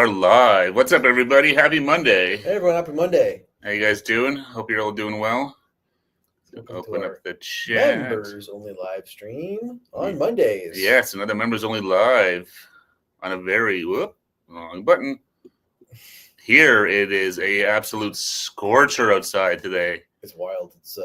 are live. What's up, everybody? Happy Monday. Hey, everyone. Happy Monday. How you guys doing? Hope you're all doing well. Welcome Open to up our the chat. members only live stream on Mondays. Yes, another members only live on a very wrong button. Here it is a absolute scorcher outside today. It's wild. It's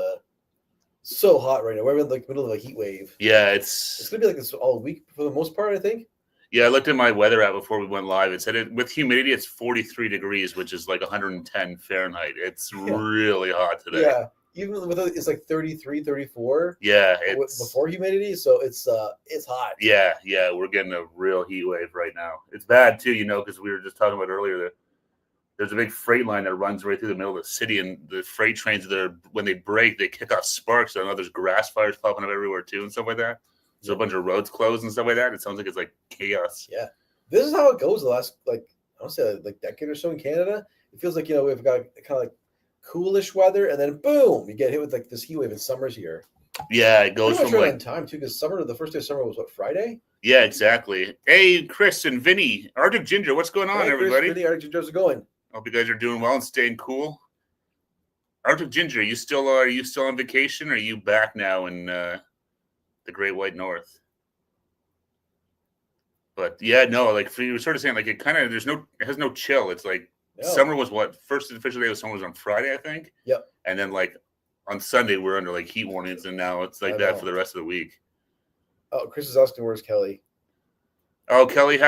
so hot right now. We're in the middle of a heat wave. Yeah, It's gonna be like this all week for the most part, I think. Yeah, I looked at my weather app before we went live. It said with humidity, it's 43 degrees, which is like 110 Fahrenheit. It's really hot today. Yeah, even with it's like 33, 34. Yeah, it's before humidity, so it's hot. Yeah, we're getting a real heat wave right now. It's bad too, because we were just talking about earlier that there's a big freight line that runs right through the middle of the city, and the freight trains when they break, they kick off sparks. So I know there's grass fires popping up everywhere too, and stuff like that. So a bunch of roads closed and stuff like that. It sounds like it's like chaos. Yeah, this is how it goes the last I don't say like decade or so in Canada. It feels like we've got kind of like coolish weather, and then boom, you get hit with like this heat wave in summers here. Yeah, it goes from right on time too, because the first day of summer was what, Friday? Yeah, exactly. Hey, Chris and Vinny, Arctic Ginger, what's going on, everybody? Chris, Vinny, Arctic Ginger, how's it going? Hope you guys are doing well and staying cool. Arctic Ginger, are you still on vacation? Or are you back now in the Great White North? But yeah, no, like you were sort of saying, like it has no chill. It's like summer was first official day of summer was on Friday, I think. Yep. And then like on Sunday we're under like heat warnings, and now it's like that for the rest of the week. Oh, Chris is asking where's Kelly. Oh, Kelly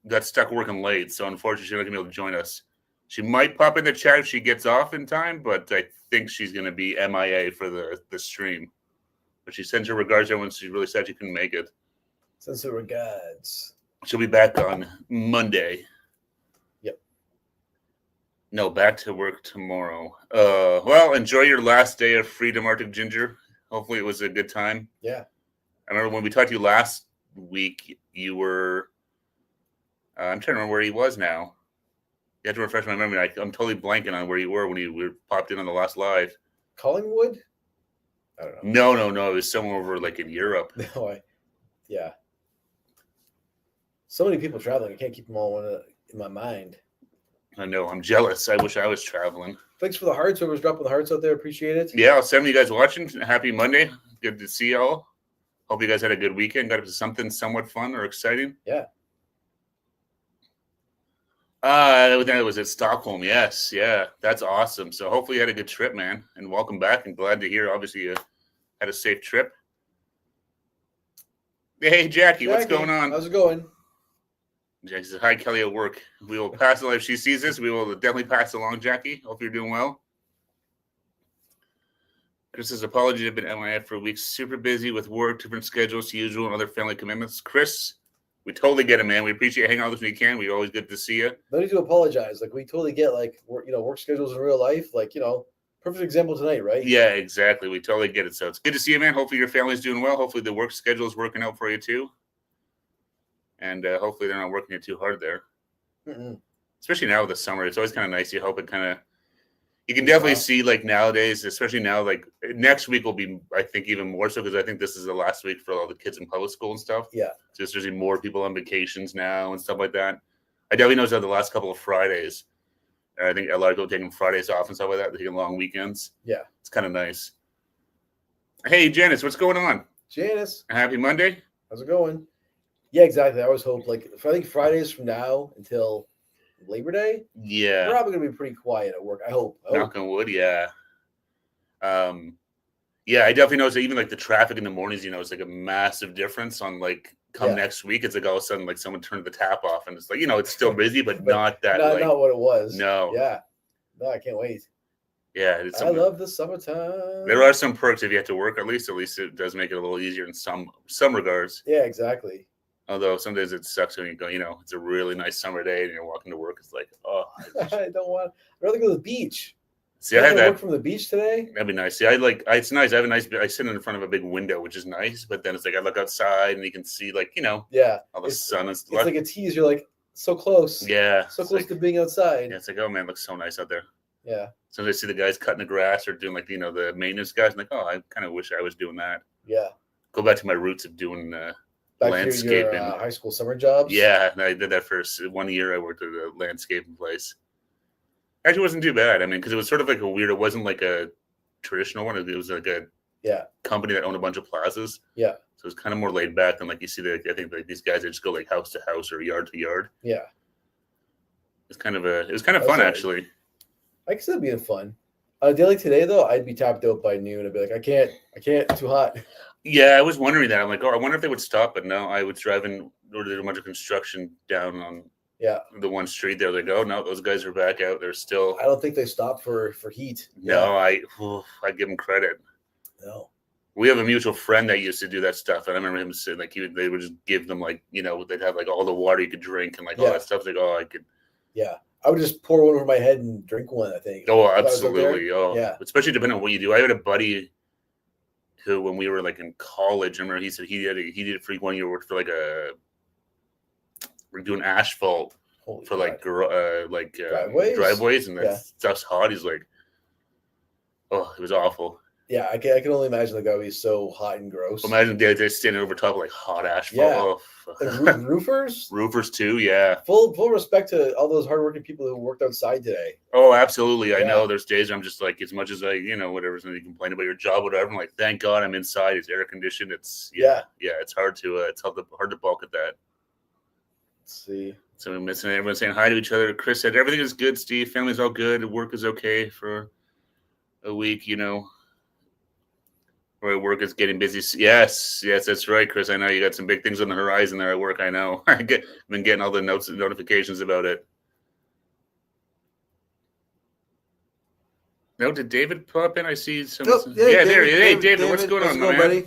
got stuck working late, so unfortunately she's not gonna be able to join us. She might pop in the chat if she gets off in time, but I think she's gonna be MIA for the stream. But she sends her regards to everyone. She really sad she couldn't make it. Sends her regards. She'll be back on Monday. Yep. No, back to work tomorrow. Well, enjoy your last day of freedom, Arctic Ginger. Hopefully it was a good time. Yeah. I remember when we talked to you last week, you were I'm trying to remember where he was now. You have to refresh my memory. I'm totally blanking on where you were when you popped in on the last live. Collingwood? I don't know. No. It was somewhere over like in Europe. No, yeah. So many people traveling. I can't keep them all in my mind. I know. I'm jealous. I wish I was traveling. Thanks for the hearts. Whoever's dropping the hearts out there, appreciate it. Yeah, I'll send you guys watching. Happy Monday. Good to see y'all. Hope you guys had a good weekend. Got up to something somewhat fun or exciting. Yeah. That was at Stockholm. Yes. Yeah. That's awesome. So hopefully you had a good trip, man. And welcome back. And glad to hear, obviously, you had a safe trip. Hey, Jackie, what's going on? How's it going? Jackie says, hi, Kelly at work. We will pass it if she sees this. We will definitely pass it along, Jackie. Hope you're doing well. Chris says, apologies. I've been MIA for weeks. Super busy with work, different schedules, usual, and other family commitments. Chris, we totally get it, man. We appreciate hanging out with us when you can. We always good to see you. No need to apologize. Like, we totally get, like, work schedules in real life. Like, perfect example tonight, right? Yeah, exactly. We totally get it. So it's good to see you, man. Hopefully your family's doing well. Hopefully the work schedule is working out for you, too. And hopefully they're not working you too hard there. Mm-mm. Especially now with the summer. It's always kind of nice. You hope it kind of... You can definitely see, like, nowadays, especially now, like, next week will be, I think, even more so, because I think this is the last week for all the kids in public school and stuff. Yeah. So there's more people on vacations now and stuff like that. I definitely noticed that the last couple of Fridays. I think a lot of people taking Fridays off and stuff like that. They're taking long weekends. Yeah. It's kind of nice. Hey, Janice, what's going on? Janice. Happy Monday. How's it going? Yeah, exactly. I always hope, like, I think Fridays from now until Labor Day, yeah, probably gonna be pretty quiet at work. I hope. Knock on wood, yeah. Yeah, I definitely noticed that even like the traffic in the mornings, it's like a massive difference on like next week. It's like all of a sudden like someone turned the tap off, and it's like it's still busy, but not that not what it was. No. Yeah. No, I can't wait. Yeah, I love the summertime. There are some perks if you have to work. At least it does make it a little easier in some regards. Yeah, exactly. Although some days it sucks when you go, it's a really nice summer day and you're walking to work. It's like, oh, I'd rather go to the beach. See, I had that work from the beach today. That'd be nice. See, it's nice. I sit in front of a big window, which is nice. But then it's like I look outside and you can see, like, all the sun and stuff. It's like a tease. You're like so close. Yeah, so close to being outside. Yeah, it's like, oh man, it looks so nice out there. Yeah. Sometimes I see the guys cutting the grass or doing like the maintenance guys. I'm like, oh, I kind of wish I was doing that. Yeah. Go back to my roots of doing back to your landscaping. high school summer jobs. Yeah, and I did that for 1 year. I worked at a landscaping place. Actually, it wasn't too bad. I mean, because it was sort of like a weird. It wasn't like a traditional one. It was like a company that owned a bunch of plazas. Yeah. So it's kind of more laid back than like you see. I think like these guys that just go like house to house or yard to yard. Yeah. It was kind of fun actually. I can see that being fun. On a day like today, though, I'd be tapped out by noon. I'd be like, I can't, too hot. Yeah, I was wondering that. I'm like, oh, I wonder if they would stop. But no, I was driving. There was a bunch of construction down on the one street there. Like, oh no, those guys are back out. They're still. I don't think they stopped for heat. No, I give them credit. No. We have a mutual friend that used to do that stuff, and I remember him saying like they would just give them like they'd have like all the water you could drink and like all that stuff. Like, oh, I could. Yeah, I would just pour one over my head and drink one. I think. Oh, absolutely. Oh, yeah. Especially depending on what you do. I had a buddy who, when we were like in college, I remember he said he did it for 1 year. Worked for like we're doing asphalt for like driveways, and that stuff's hot. He's like, oh, it was awful. Yeah, I can only imagine the guy would be so hot and gross. Imagine they're standing over top of like hot asphalt. Yeah. And roofers? Roofers too, yeah. Full respect to all those hardworking people who worked outside today. Oh, absolutely. I know there's days I'm just like, as much as I, whatever, somebody complain about your job, whatever, I'm like, thank God I'm inside. It's air conditioned. It's it's hard to balk at that. Let's see. So we're missing everyone saying hi to each other. Chris said everything is good, Steve. Family's all good. Work is okay for a week, Where work is getting busy. Yes, that's right, Chris. I know you got some big things on the horizon there at work. I know. I've been getting all the notifications about it. No, did David pop in? I see some. There he is. Hey, David, what's going on, man? Buddy? I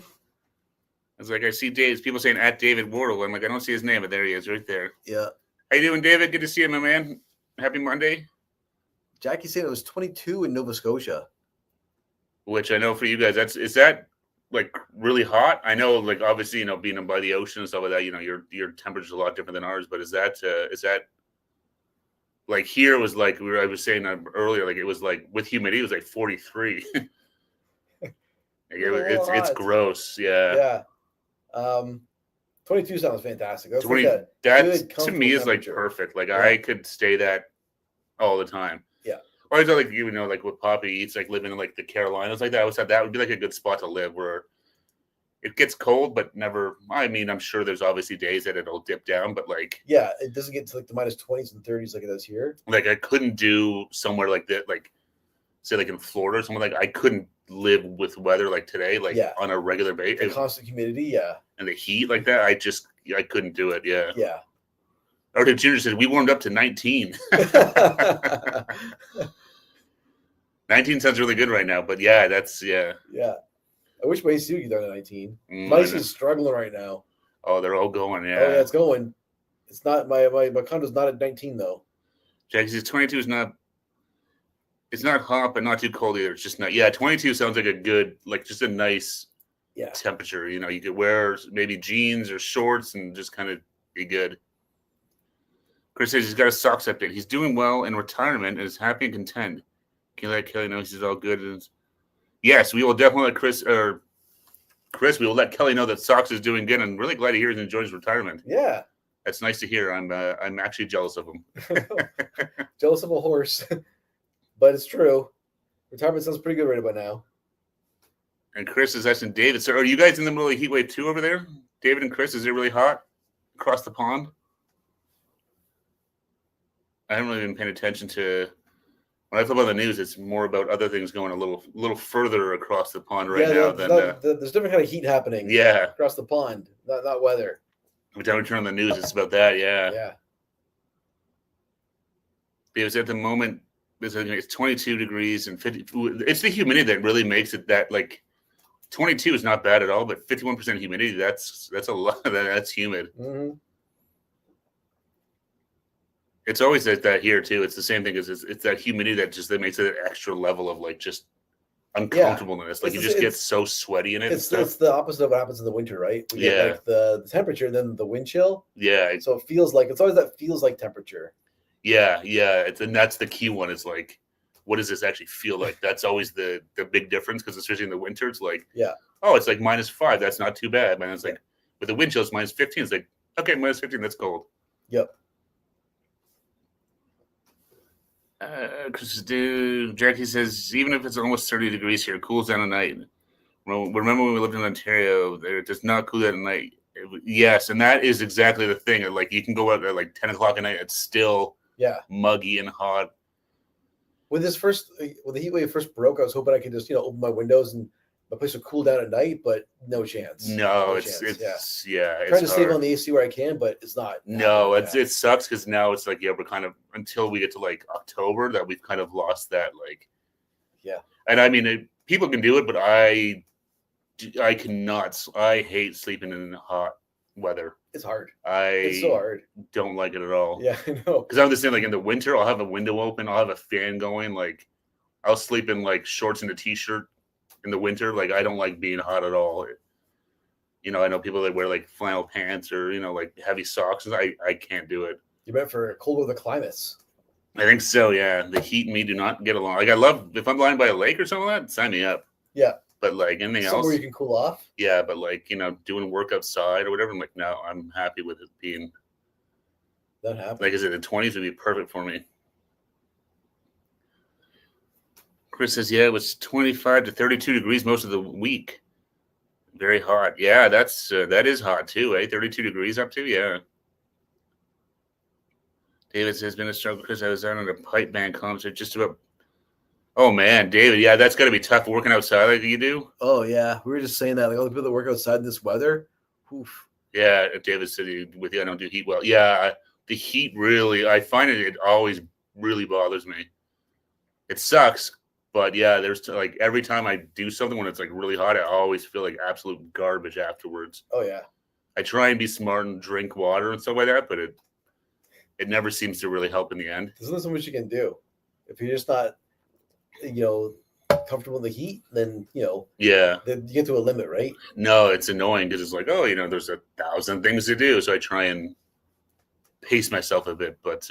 was like, I see Dave's people saying at David Wardle. I'm like, I don't see his name, but there he is, right there. Yeah. How you doing, David? Good to see you, my man. Happy Monday. Jackie said it was 22 in Nova Scotia. Which I know for you guys, is that like really hot? I know, like obviously, being by the ocean and stuff like that, your temperature's a lot different than ours. But is that like here was like I was saying earlier, like it was like with humidity, it was like 43. It's gross, yeah. 22 sounds fantastic. That's 20. Like that to me is like perfect. Like I could stay that all the time. Yeah. Or I like like what Poppy eats, like living in like the Carolinas, like that. I always thought that would be like a good spot to live, where it gets cold, but never. I mean, I'm sure there's obviously days that it'll dip down, but like it doesn't get to like the minus 20s and 30s like it does here. Like I couldn't do somewhere like that, like say like in Florida or somewhere. Like I couldn't live with weather like today, like on a regular basis. The constant humidity, and the heat like that. I couldn't do it. Yeah. Yeah. Or the Junior said we warmed up to 19. 19 sounds really good right now, but that's. Yeah. I wish my AC would get down to 19. My AC is struggling right now. Oh, they're all going. Yeah. Oh yeah, it's going. It's not my condo's not at 19 though. Jack says 22 is not. It's not hot, but not too cold either. It's just not. Yeah, 22 sounds like a good, like just a nice temperature. You could wear maybe jeans or shorts and just kind of be good. Chris says he's got a socks update. He's doing well in retirement and is happy and content. Can you let Kelly know he's all good? Yes, we will definitely let Chris, we will let Kelly know that Sox is doing good. I'm really glad to hear he's enjoying his retirement. Yeah. That's nice to hear. I'm actually jealous of him. Jealous of a horse. But it's true. Retirement sounds pretty good right about now. And Chris is asking David, so are you guys in the middle of heat wave 2 over there? David and Chris, is it really hot across the pond? I haven't really been paying attention to. When I talk about the news, it's more about other things going a little further across the pond now. There's different kind of heat happening. Yeah, across the pond, not weather. Every time we turn on the news, it's about that. Yeah. Because at the moment, it's 22 degrees and 50. It's the humidity that really makes it that like 22 is not bad at all, but 51% humidity. That's a lot. That's humid. Mm-hmm. It's always that here too. It's the same thing as it's that humidity that makes it an extra level of like just uncomfortableness. Like you just get so sweaty in it. It's the opposite of what happens in the winter, right? We get like the temperature, then the wind chill. Yeah. So it feels like feels like temperature. Yeah. And that's the key one. Is like, what does this actually feel like? That's always the big difference, because especially in the winter, it's like, yeah, oh, it's like -5. That's not too bad, man. It's like with the wind chill, it's minus 15. It's like, okay, minus 15, that's cold. Yep. Jackie says, even if it's almost 30 degrees here, it cools down at night. Remember when we lived in Ontario, it does not cool down at night. Yes, and that is exactly the thing. Like, you can go out at like 10 o'clock at night, it's still muggy and hot. When the heat wave first broke, I was hoping I could just, open my windows and my place would cool down at night, but no chance. No, it's trying to save on the AC where I can, but it's not. No, it sucks because now it's like, we're kind of, until we get to like October, that we've kind of lost that, like. Yeah. And I mean, people can do it, but I cannot. I hate sleeping in hot weather. It's hard. It's so hard. Don't like it at all. Yeah, I know. Because I'm the same. Like in the winter, I'll have a window open. I'll have a fan going. Like I'll sleep in like shorts and a t-shirt in the winter. Like I don't like being hot at all. I know people that wear like flannel pants or like heavy socks. I can't do it. You're meant for cold weather climates. I think so. Yeah, the heat and me do not get along. Like I love if I'm lying by a lake or something like that. Sign me up. Yeah. But like anything else, somewhere you can cool off. Yeah, but like doing work outside or whatever, I'm like, no, I'm happy with it being. That happens. Like I said, the 20s would be perfect for me. Chris says, yeah, it was 25 to 32 degrees most of the week. Very hot. Yeah, that is hot too, eh? 32 degrees up to, yeah. David says, been a struggle because I was out on a pipe band concert just about. Oh man, David, yeah, that's got to be tough working outside like you do. Oh yeah, we were just saying that, like all the people that work outside in this weather. Oof. Yeah, David said with you, I don't do heat well. Yeah, the heat really, I find it always really bothers me. It sucks, but yeah, there's like every time I do something when it's like really hot, I always feel like absolute garbage afterwards. Oh yeah. I try and be smart and drink water and stuff like that, but it never seems to really help in the end. There's not so much you can do if you're just not. Comfortable in the heat, then then you get to a limit, right? No, it's annoying because it's like, there's 1,000 things to do, so I try and pace myself a bit. But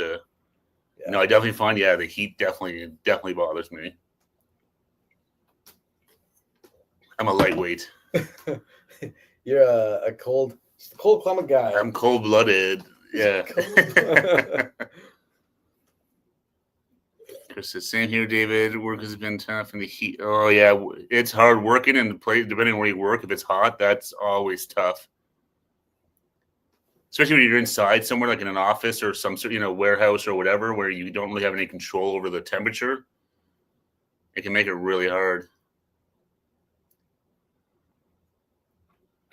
no, I definitely find the heat definitely bothers me. I'm a lightweight. You're a cold climate guy. I'm cold-blooded. Yeah. Chris says, same here, David. Work has been tough in the heat. Oh, yeah. It's hard working in the place, depending on where you work. If it's hot, that's always especially when you're inside somewhere like in an office or some sort, warehouse or whatever, where you don't really have any control over the temperature. It can make it really hard.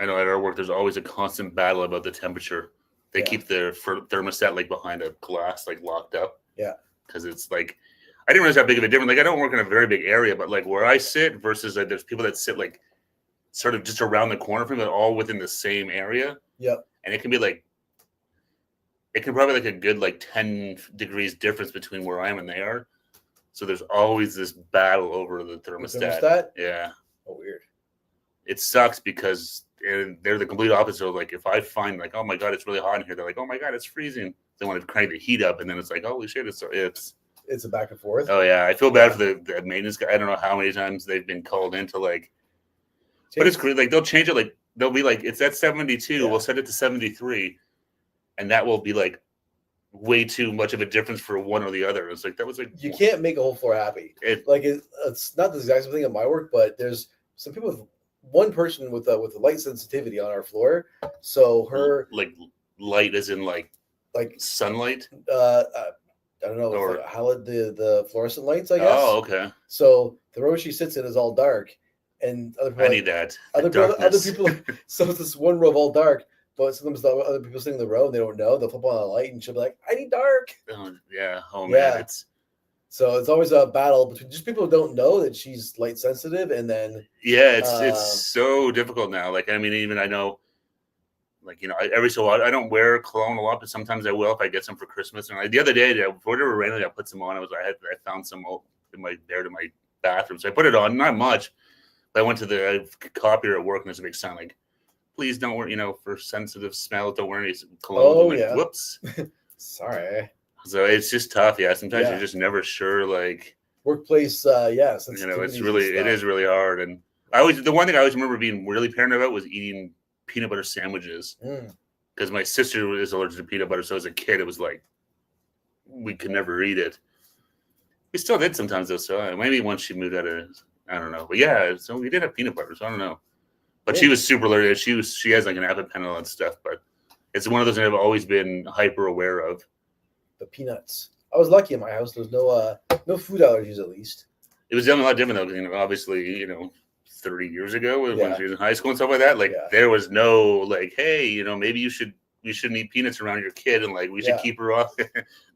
I know at our work, there's always a constant battle about the temperature. They keep their thermostat like behind a glass, like locked up. Yeah. Because it's like, I didn't realize how big of a difference. Like I don't work in a very big area, but like where I sit versus like there's people that sit like sort of just around the corner from me, but all within the same area. Yep. And it can be like, it can probably like a good like 10 degrees difference between where I am and they are. So there's always this battle over the thermostat. Yeah. Oh, weird. It sucks because they're the complete opposite. So like if I find like, oh my God, it's really hot in here. They're like, oh my God, it's freezing. They want to crank the heat up, and then it's like, holy shit, it's a back and forth. Oh yeah, I feel bad for the maintenance guy. I don't know how many times they've been called in to like, but it's great. Like they'll change it. Like they'll be like, it's at 72. We'll set it to 73, and that will be like way too much of a difference for one or the other. It's like that was like you can't make a whole floor happy. It's not the exact same thing at my work, but there's some people with one person with a light sensitivity on our floor. So her like light as in like sunlight. I don't know, or the fluorescent lights, I guess. Oh, okay. So the row she sits in is all dark, and other people, I need that. Other people. So it's this one row of all dark, but sometimes the other people sitting in the row and they don't know. They'll flip on a light, and she'll be like, "I need dark." Oh, yeah. Oh man, So it's always a battle between just people who don't know that she's light sensitive, and then it's so difficult now. Like I mean, even I know. Like, every so often, I don't wear cologne a lot, but sometimes I will if I get some for Christmas. And the other day, for whatever randomly, I put some on. I found some in my bathroom, so I put it on. Not much, but I went to the copier at work, and there's a big sign like, "Please don't wear, for sensitive smell, don't wear any cologne." Oh, Whoops. Sorry. So it's just tough. Yeah, sometimes you're just never sure. Like workplace, it's really it is really hard. And the one thing I always remember being really paranoid about was eating peanut butter sandwiches Mm. because my sister is allergic to peanut butter. So as a kid, it was like we could never eat it. We still did sometimes though. So maybe once she moved out of, I don't know. But yeah, so we did have peanut butter. So I don't know. But she was super allergic. She has like an EpiPen and stuff. But it's one of those that I've always been hyper aware of. The peanuts. I was lucky in my house. There was no food allergies at least. It was definitely a lot different though. You know, obviously, 30 years ago when Yeah. she was in high school and stuff like that. Like there was no like, hey, maybe you shouldn't eat peanuts around your kid and like we should keep her off.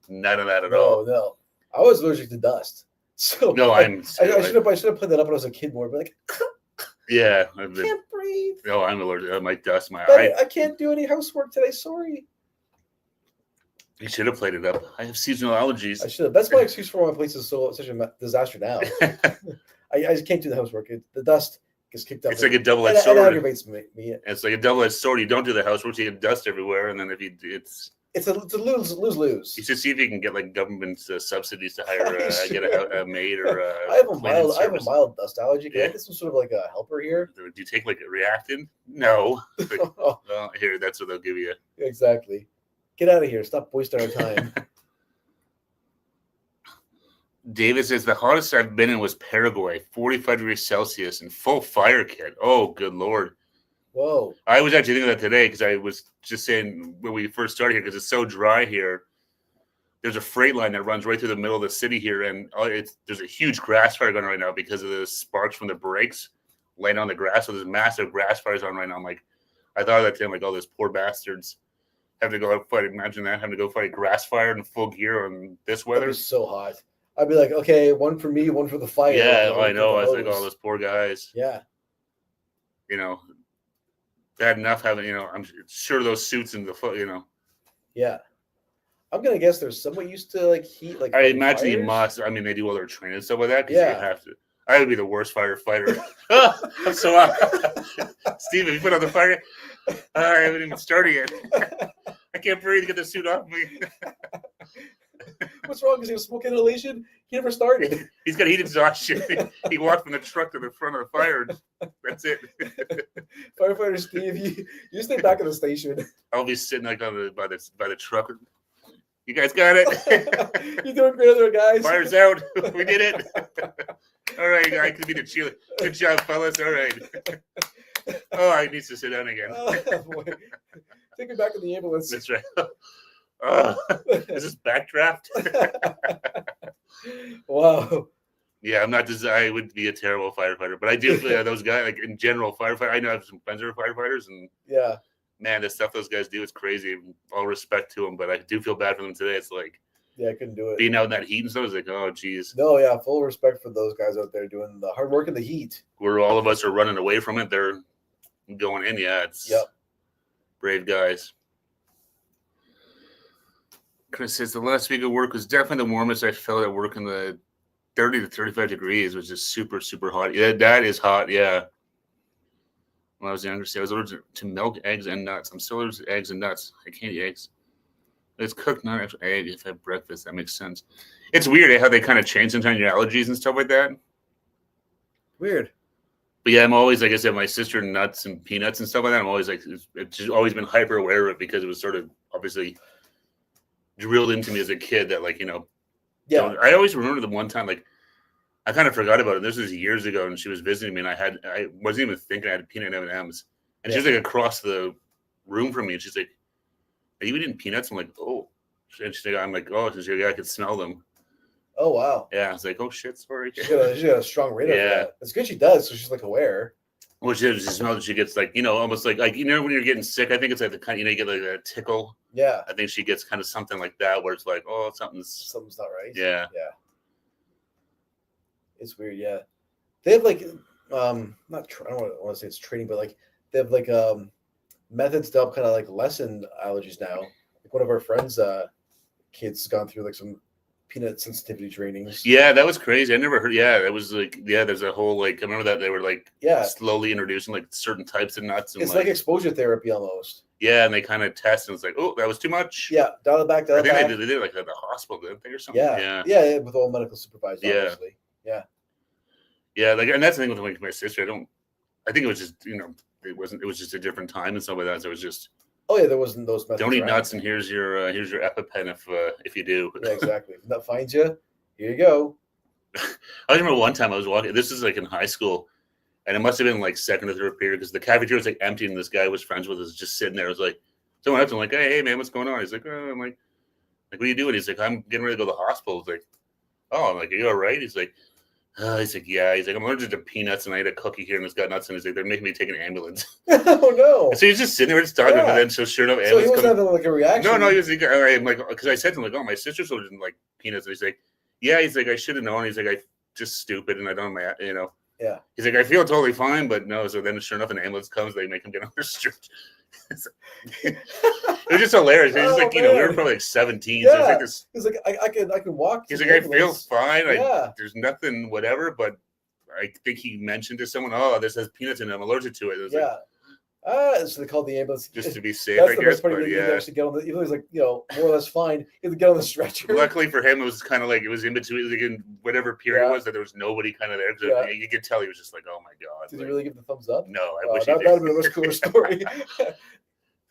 None of that at all. No. I was allergic to dust. So no, I should have put that up when I was a kid more, but like yeah. I can't breathe. No, I'm allergic. My dust, my eye. I can't do any housework today. Sorry. You should have played it up. I have seasonal allergies. I should have. That's my excuse for why my place is such a disaster now. I just can't do the housework. The dust gets kicked up. It's like a double-edged sword. It aggravates me. It's like a double-edged sword. You don't do the housework, you get dust everywhere, and then if you it's a lose. You should see if you can get like government subsidies to hire get a maid or a I have a mild dust allergy. Can I get some sort of like a helper here? Do you take like a reactant? No. Like, well, here, that's what they'll give you. Exactly. Get out of here. Stop wasting our time. David says the hottest I've been in was Paraguay, 45 degrees Celsius and full fire kit. Oh, good Lord. Whoa. I was actually thinking of that today because I was just saying when we first started here, because it's so dry here, there's a freight line that runs right through the middle of the city here. And there's a huge grass fire going on right now because of the sparks from the brakes laying on the grass. So there's massive grass fires on right now. I'm like, I thought of that today. I'm like, oh, those poor bastards have to go out fight. Imagine that, having to go fight a grass fire in full gear on this weather. It's so hot. I'd be like, okay, one for me, one for the fire. Yeah, I know. I was like, oh, those poor guys. Yeah. Bad enough having, I'm sure those suits and the foot, Yeah. I'm going to guess there's someone used to like heat. Like I imagine fires. You must. I mean, they do all their training and stuff like that. Yeah. You have to. I would be the worst firefighter. I'm so out. Steve, have you put on the fire? I haven't even started yet. I can't breathe. Get the suit off me. What's wrong? Because he was smoke inhalation? He never started. He's got heat exhaustion. He walked from the truck to the front of the fire. That's it. Firefighter Steve, you stay back at the station. I'll be sitting like by the truck. You guys got it. You're doing great there, guys. Fire's out. We did it. All right, I could be the cheerleader. Good job, fellas. All right. Oh, I need to sit down again. Boy. Take me back in the ambulance. That's right. Is this backdraft? Wow. Yeah, I'm not. I would be a terrible firefighter, but I do feel those guys, like in general, firefighter. I know I have some friends who are firefighters, and yeah, man, the stuff those guys do is crazy. All respect to them, but I do feel bad for them today. It's like, yeah, I couldn't do it. Being out in that heat and stuff is like, oh, geez. No, yeah, full respect for those guys out there doing the hard work in the heat. Where all of us are running away from it, they're going in. Yeah, it's brave guys. Chris says the last week of work was definitely the warmest I felt at work in the 30 to 35 degrees, which is super, super hot. Yeah, that is hot. Yeah. When I was younger, I was allergic to milk, eggs, and nuts. I'm still allergic to eggs and nuts. I can't eat eggs. It's cooked, not actual egg. If I have breakfast, that makes sense. It's weird how they kind of change sometimes your allergies and stuff like that. Weird. But yeah, I'm always, like I said, my sister nuts and peanuts and stuff like that. I'm always like, it's just always been hyper aware of it because it was sort of obviously drilled into me as a kid that, like, yeah. I always remember the one time, like, I kind of forgot about it. This was years ago, and she was visiting me, and I wasn't even thinking I had peanut M&Ms, and she was like across the room from me, and she's like, "Are you eating peanuts?" I'm like, "Oh," and she's like, "I'm like, oh," she's like, "Yeah, I could smell them." Oh wow. Yeah, I was like, "Oh shit, sorry." She got a strong radar. Yeah, for that. It's good she does, so she's like aware. Well, she smells that she gets like, almost like when you're getting sick. I think it's like the kind, you get like a tickle. Yeah. I think she gets kind of something like that where it's like, oh, something's not right. Yeah. Yeah. It's weird. Yeah. They have like, I don't want to say it's training, but like they have like methods to help kind of like lessen allergies now. Like one of our friends' kids has gone through like some peanut sensitivity trainings. Yeah, that was crazy. I never heard. Yeah, that was like, there's a whole like, I remember that they were like slowly introducing like certain types of nuts. And it's like exposure therapy almost. Yeah, and they kind of test and it's like, oh, that was too much. Yeah, dial it back. I think they did it like at the hospital, didn't they, or something? Yeah, with all medical supervisors, obviously. Yeah. Yeah, like, and that's the thing with my sister. I think it was just, it wasn't. It was just a different time and stuff like that. So it was just Oh yeah, there wasn't those methods. don't eat around. nuts, and here's your EpiPen if you do. Yeah, exactly. If that finds you, here you go. I remember one time I was walking. This is like in high school, and it must have been like second or third period because the cafeteria was like empty, and this guy I was friends with was just sitting there. I was like, someone else. I'm like, hey man, what's going on? He's like, oh. I'm like, what are you doing? He's like, I'm getting ready to go to the hospital. He's like, oh, I'm like, are you all right? He's like, yeah. He's like, I'm allergic to peanuts, and I ate a cookie here, and it's got nuts, and he's like, they're making me take an ambulance. Oh no! And so he's just sitting there just talking, but then so sure enough, so he wasn't having like a reaction. No, he was like, I'm like, because I said to him like, oh, my sister still didn't like peanuts, and he's like, yeah. He's like, I should have known. He's like, I just stupid, and I don't have my. Yeah. He's like, I feel totally fine, but no. So then, sure enough, an ambulance comes. They make him get on the stretcher. It was just hilarious. He's like, we were probably like 17. Yeah. So like this, he's like, I can walk. He's like, I feel fine. Yeah. There's nothing, whatever. But I think he mentioned to someone, oh, this has peanuts in it. I'm allergic to it. It was yeah. So they called the ambulance just to be safe. That's I the guess, best part. but You yeah. actually get on the. Even though he's like, more or less fine. You have to get on the stretcher. Luckily for him, it was kind of like it was in between, like in whatever period it was that there was nobody kind of there. Because you could tell he was just like, oh my god. Did he really give the thumbs up? No, I wish he did. That would have been a much cooler story.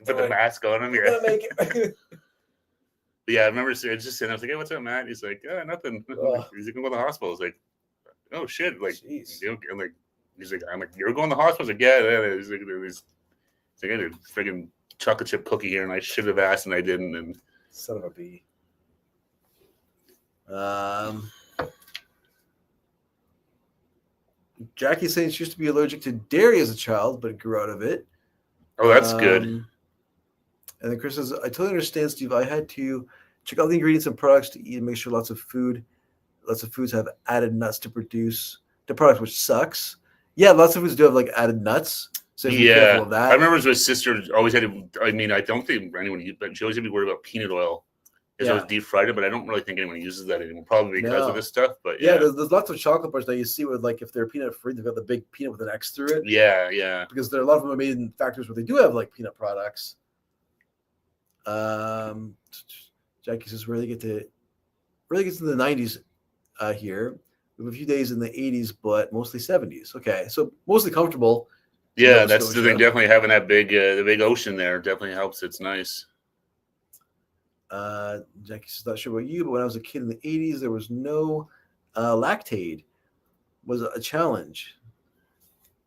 Put the mask on him. Yeah. Make it. But yeah, I remember just sitting. I was like, "Hey, what's up, Matt?" He's like, "Yeah, nothing." He's like, "I'm going to the hospital." I was like, "Oh shit!" Like, I'm like, he's like, "I'm like, you're going to the hospital?" I was like, "Yeah." He's like, I had a freaking chocolate chip cookie here, and I should have asked, and I didn't. And son of a bee. Jackie's saying she used to be allergic to dairy as a child, but grew out of it. Oh, that's good. And then Chris says, I totally understand, Steve. I had to check all the ingredients and products to eat and make sure lots of foods have added nuts to produce the product, which sucks. Yeah, lots of foods do have like added nuts. So be careful of that. I remember my sister always had to, I mean, I don't think anyone used, but she always had to be worried about peanut oil. Because I was deep fried it, but I don't really think anyone uses that anymore, probably because of this stuff. But yeah, there's lots of chocolate bars that you see with like if they're peanut free, they've got the big peanut with an X through it. Yeah. Because there are a lot of them are made in factories where they do have like peanut products. Jackie says really gets in the 90s here. We have a few days in the 80s, but mostly 70s. Okay, so mostly comfortable. Yeah, that's the thing. Definitely having that the big ocean there definitely helps. It's nice. Jackie's not sure about you, but when I was a kid in the 80s, there was no Lactaid. Was a challenge.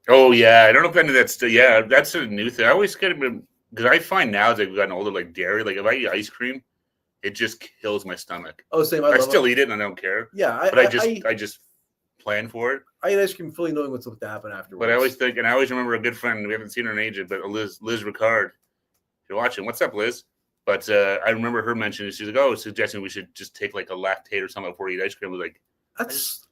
Oh yeah, I don't know if any of that's that's a new thing. I always get it because I find now as I've gotten older, like dairy, like if I eat ice cream, it just kills my stomach. Oh, same. I still eat it and I don't care. Yeah, but I just plan for it. I eat ice cream fully knowing what's going to happen afterwards. But I always think, and I always remember a good friend. We haven't seen her in ages, but Liz Ricard. If you're watching, what's up, Liz? But I remember her mentioning, she's like, "Oh, suggesting we should just take like a Lactaid or something before we eat ice cream." I was like,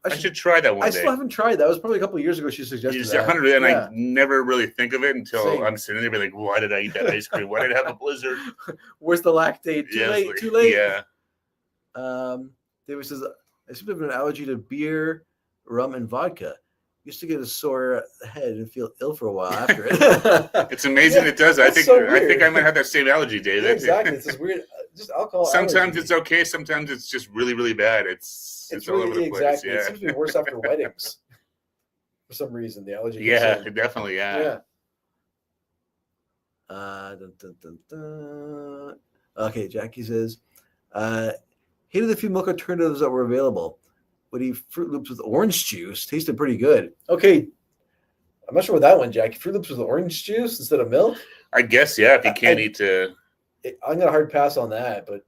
I should try that one day. I still haven't tried that. It was probably a couple of years ago. She suggested that. 100, and I never really think of it until I'm sitting there, be like, "Why did I eat that ice cream? Why did I have a blizzard? Where's the Lactaid? Too late. Yeah. David says, I seem to have an allergy to beer, rum, and vodka. Used to get a sore head and feel ill for a while after it. It's amazing it does. I think I might have that same allergy, David. Yeah, exactly. It's just weird. Just alcohol. Sometimes allergy. It's okay. Sometimes it's just really, really bad. It's all over the place. Yeah. It seems to be worse after weddings. For some reason, the allergy. Yeah, definitely. Yeah. Okay, Jackie says, hated the few milk alternatives that were available. Would eat Fruit Loops with orange juice. Tasted pretty good. Okay. I'm not sure what that one, Jackie. Fruit Loops with orange juice instead of milk? I guess, yeah, if you can't eat I'm going to hard pass on that, but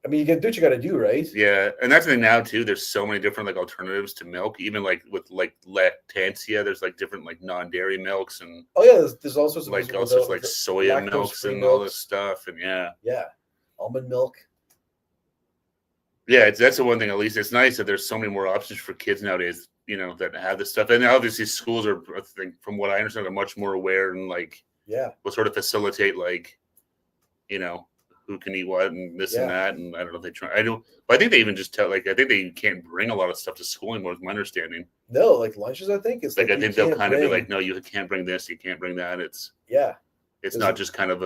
I mean, you can do what you got to do, right? Yeah, and that's the thing now, too. There's so many different, like, alternatives to milk. Even, like, with, like, lactantia, there's, like, different, like, non-dairy milks. And oh, yeah, there's all sorts of like, all sorts of, like, soya milks and all this stuff. And, yeah, almond milk. Yeah, that's the one thing. At least it's nice that there's so many more options for kids nowadays. That have this stuff, and obviously schools are, I think, from what I understand, are much more aware and like, will sort of facilitate like, who can eat what and this and that. And I don't know if they try. But I think they even just tell I think they can't bring a lot of stuff to school anymore. Is my understanding. No, like lunches. I think it's like I think they'll kind of be like, no, you can't bring this, you can't bring that. It's not just kind of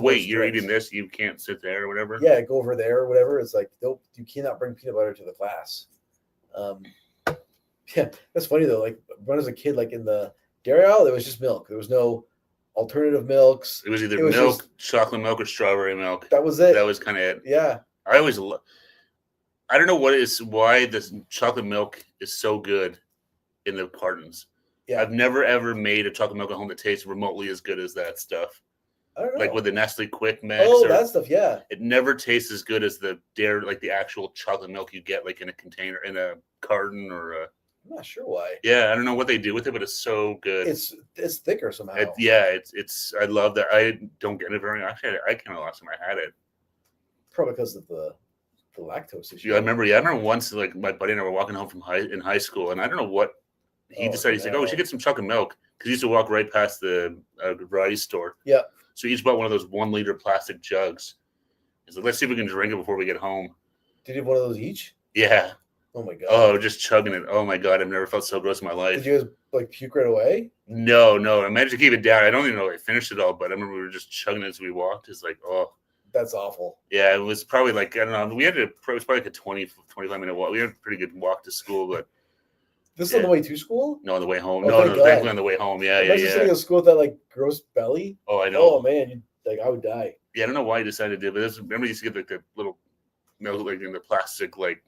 wait, you're eating this, you can't sit there or whatever. Yeah, go over there or whatever. It's like, nope, you cannot bring peanut butter to the class. Yeah, that's funny though. Like when I was a kid, like in the dairy aisle, there was just milk. There was no alternative milks. It was either It was milk, just- chocolate milk, or strawberry milk. That was it. That was kind of it. Yeah. I always, I don't know why this chocolate milk is so good in the cartons. Yeah. I've never ever made a chocolate milk at home that tastes remotely as good as that stuff. I don't know. Like with the Nestle Quick Mix. Oh, that stuff, yeah. It never tastes as good as the actual chocolate milk you get like in a container, in a carton or a. I'm not sure why. Yeah, I don't know what they do with it, but it's so good. It's thicker somehow. It's. I love that. I don't get it very actually. I kind of last time I had it. Probably because of the lactose issue. Yeah, I remember once, like my buddy and I were walking home from high school, and I don't know what he decided. He's like, "Oh, we should get some chocolate milk," because he used to walk right past the variety store. Yeah. So he each bought one of those 1 liter plastic jugs. He's like, "Let's see if we can drink it before we get home." Did you have one of those each? Yeah. Oh my god. Oh, just chugging it. Oh my god, I've never felt so gross in my life. Did you guys like puke right away? No. I managed to keep it down. I don't even know if I finished it all, but I remember we were just chugging it as we walked. It's like, oh. That's awful. Yeah, it was probably like, I don't know. It was probably like a 25-minute walk. We had a pretty good walk to school, but. This is on the way to school? No, on the way home. Oh, no, thank God. thankfully on the way home. Yeah. Sitting at school with that like gross belly. Oh, I know. Oh man, I would die. Yeah, I don't know why you decided to do it, but remember you used to get like the little milk, like in the plastic, like.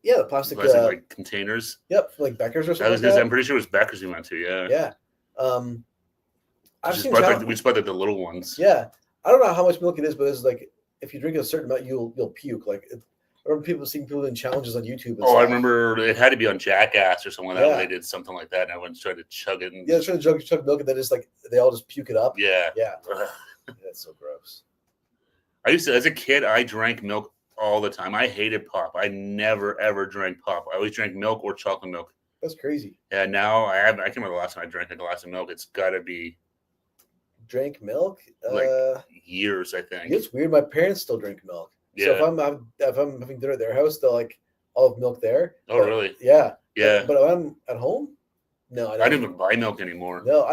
Yeah, the plastic like containers. Yep, like Becker's or something. I'm pretty sure it was Becker's we went to. Yeah. Yeah. We just bought the little ones. Yeah, I don't know how much milk it is, but it's like if you drink a certain amount, you'll puke. Like I remember seeing people doing challenges on YouTube. And I remember it had to be on Jackass or something like that. Where they did something like that, and I went and tried to chug it. Trying to chug milk, and then just like they all just puke it up. Yeah. Yeah. That's so gross. I used to, as a kid, I drank milk all the time. I hated pop. I never ever drank pop. I always drank milk or chocolate milk. That's crazy. Yeah. Now I can't remember the last time I drank a glass of milk. It's got to be. Drank milk? Like years, I think. It's weird. My parents still drink milk. Yeah. So if I'm having dinner at their house, they'll like I'll have milk there. Oh, really? Yeah. Yeah. But if I'm at home, no, I don't even buy milk anymore. No,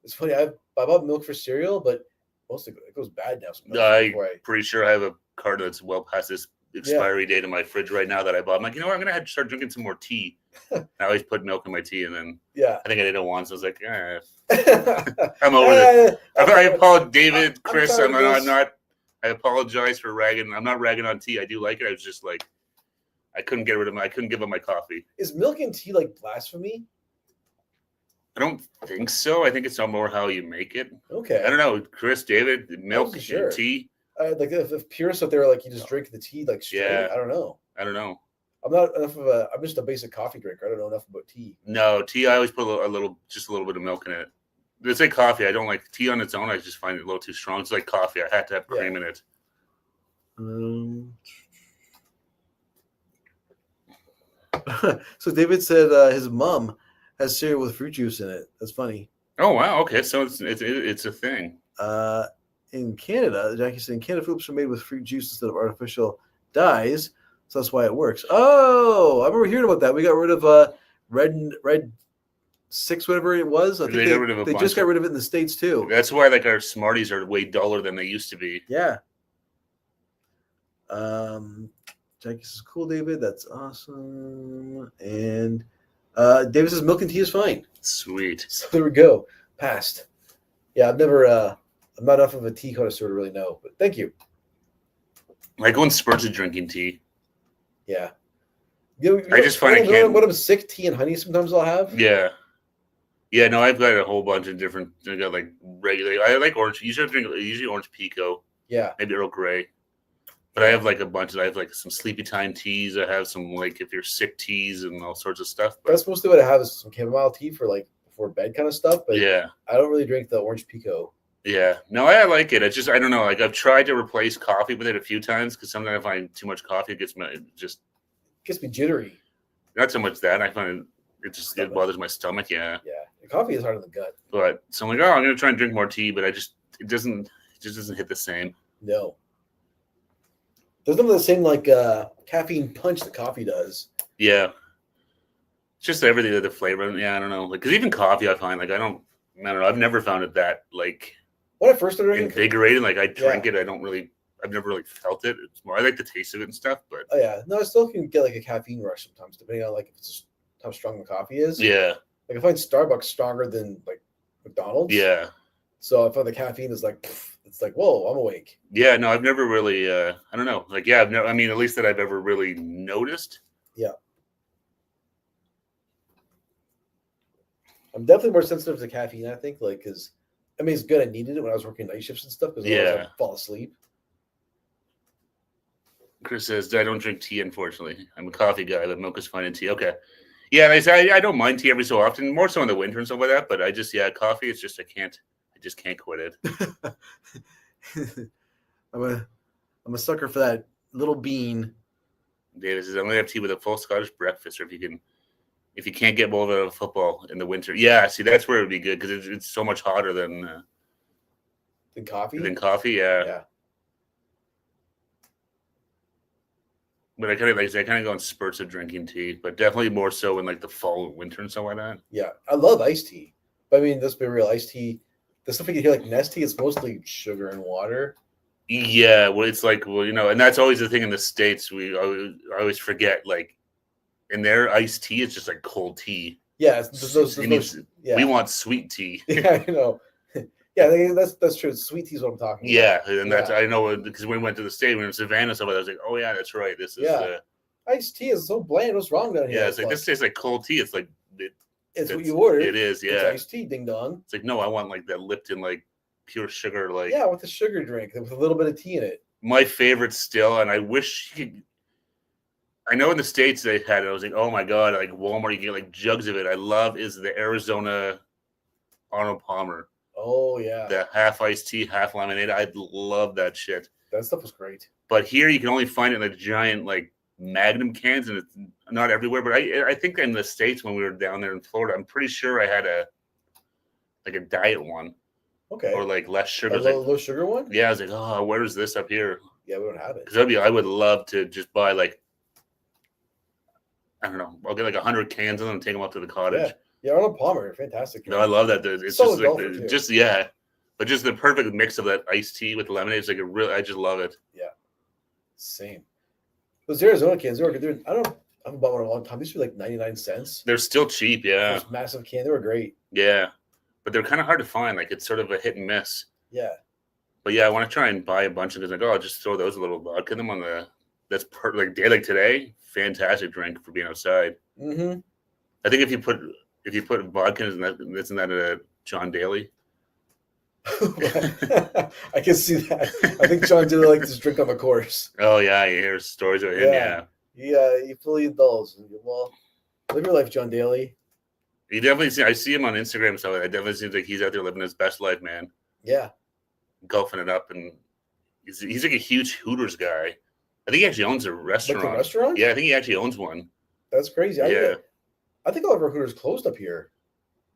it's funny. I bought milk for cereal, but most of it goes bad now. I'm pretty sure I have a carton that's well past this expiry date in my fridge right now that I bought. I'm like, you know what? I'm gonna have to start drinking some more tea. I always put milk in my tea, and then I think I did it once. I was like, I'm over it. I apologize, David, Chris. I'm not. I apologize for ragging. I'm not ragging on tea. I do like it. I was just like, I couldn't get rid of I couldn't give up my coffee. Is milk and tea like blasphemy? I don't think so. I think it's more how you make it. Okay. I don't know, Chris, David, milk and tea. Like if purists out there, like you just drink the tea like straight. Yeah. I don't know. I'm just a basic coffee drinker. I don't know enough about tea. No, tea. I always put a little bit of milk in it. It's like coffee. I don't like tea on its own. I just find it a little too strong. It's like coffee. I had to have cream in it. So David said his mom has cereal with fruit juice in it. That's funny. Oh wow. Okay, so it's a thing. In Canada, Jackie said in Canada, fruits are made with fruit juice instead of artificial dyes, so that's why it works. Oh, I remember hearing about that. We got rid of red 6, whatever it was. I think they just got rid of it in the States too. That's why like our Smarties are way duller than they used to be. Yeah. Jackie says, "Cool, David. That's awesome." And David says, "Milk and tea is fine." Sweet. So there we go. Passed. Yeah, I'm not enough of a tea connoisseur to really know, but thank you. I go in spurts of drinking tea. Yeah. I just find I can't. What I'm sick, tea and honey sometimes I'll have. Yeah. Yeah, no, I've got a whole bunch of different. I got like regular. I like orange. Usually orange Pico. Yeah. Maybe Earl Grey. But I have like a bunch. I have like some sleepy time teas. I have some like if you're sick teas and all sorts of stuff. But that's mostly what I have is some chamomile tea for like before bed kind of stuff. But yeah, I don't really drink the orange Pico. Yeah, no, I like it. It's just I don't know. Like I've tried to replace coffee with it a few times because sometimes I find too much coffee it gets me jittery. Not so much that I find it bothers my stomach. Yeah. Yeah, the coffee is hard on the gut. But so I'm like, I'm gonna try and drink more tea, but it just doesn't hit the same. No. There's none of the same like caffeine punch that coffee does. Yeah. It's just everything the flavor. Yeah, I don't know. Like, because even coffee, I find like I don't know. I've never found it that like. When I first started invigorating, like I drink it, I've never really felt it. It's more I like the taste of it and stuff, but oh yeah, no, I still can get like a caffeine rush sometimes, depending on like if it's how strong the coffee is. Yeah, like I find Starbucks stronger than like McDonald's. Yeah, So I find the caffeine is like, it's like, whoa, I'm awake. Yeah, no, I've never really. I don't know. Like, yeah, I've no. I mean, at least that I've ever really noticed. Yeah. I'm definitely more sensitive to caffeine, I think, like, because I mean, it's good. I needed it when I was working night shifts and stuff because otherwise Yeah. I'd fall asleep. Chris says, I don't drink tea, unfortunately. I'm a coffee guy, but milk is fine in tea. Okay. Yeah, and I say I don't mind tea every so often, more so in the winter and stuff like that. But I just, yeah, coffee, it's just, I just can't quit it. I'm a sucker for that little bean. David says, I'm gonna have tea with a full Scottish breakfast, or if you can't get both of football in the winter. Yeah, see, that's where it would be good because it's so much hotter than coffee. Yeah. But I kind of go in spurts of drinking tea, but definitely more so in like the fall and winter and stuff like that. Yeah, I love iced tea. But I mean, let's be real, iced tea. The stuff you get here like Nestea, it's mostly sugar and water. Yeah, well, it's like, well, and that's always the thing in the States. I always forget, like, in their iced tea, it's just like cold tea. Yeah, we want sweet tea. Yeah, I know. Yeah, that's true. Sweet tea is what I'm talking about. Yeah, and that's I know because when we went to the state, when we were in Savannah, somebody I was like, oh yeah, that's right. This is iced tea is so bland. What's wrong down here? Yeah, it's like this tastes like cold tea. It's like it's what you ordered. It is, yeah. It's iced tea, ding dong. It's like no, I want like that Lipton, like pure sugar, like with a sugar drink with a little bit of tea in it. My favorite still, and I wish I know in the States they had it. I was like, oh my god, like Walmart, you get like jugs of it. I love is the Arizona Arnold Palmer. Oh yeah, the half iced tea, half lemonade. I love that shit. That stuff was great. But here you can only find it in the giant like Magnum cans, and it's not everywhere. But I think in the States when we were down there in Florida, I'm pretty sure I had a diet one. Okay. Or like less sugar. A low sugar one? Yeah, I was like, oh, where is this up here? Yeah, we don't have it. Because I would love to just buy like, I don't know, I'll get like 100 cans of them and take them up to the cottage. Yeah, Arnold Palmer, fantastic. No, I love that. It's so just like but just the perfect mix of that iced tea with lemonade. It's like I just love it. Yeah, same. Those Arizona cans, I haven't bought one in a long time. These were like 99 cents. They're still cheap, yeah. Those massive cans, they were great. Yeah, but they're kind of hard to find. Like it's sort of a hit and miss. Yeah. But yeah, I want to try and buy a bunch of those. Like, I'll just throw those a little vodka in them on the. That's like day like today. Fantastic drink for being outside. Mm-hmm. I think if you put vodka, isn't that a John Daly? I can see that. I think John Daly liked his drink on the course. Oh yeah, you hear stories of him. Yeah. He fully indulged. Well, live your life, John Daly. You definitely I see him on Instagram, so it definitely seems like he's out there living his best life, man. Yeah. Golfing it up, and he's like a huge Hooters guy. I think he actually owns a restaurant. Like a restaurant? Yeah, I think he actually owns one. That's crazy. I think all of our Hooters closed up here.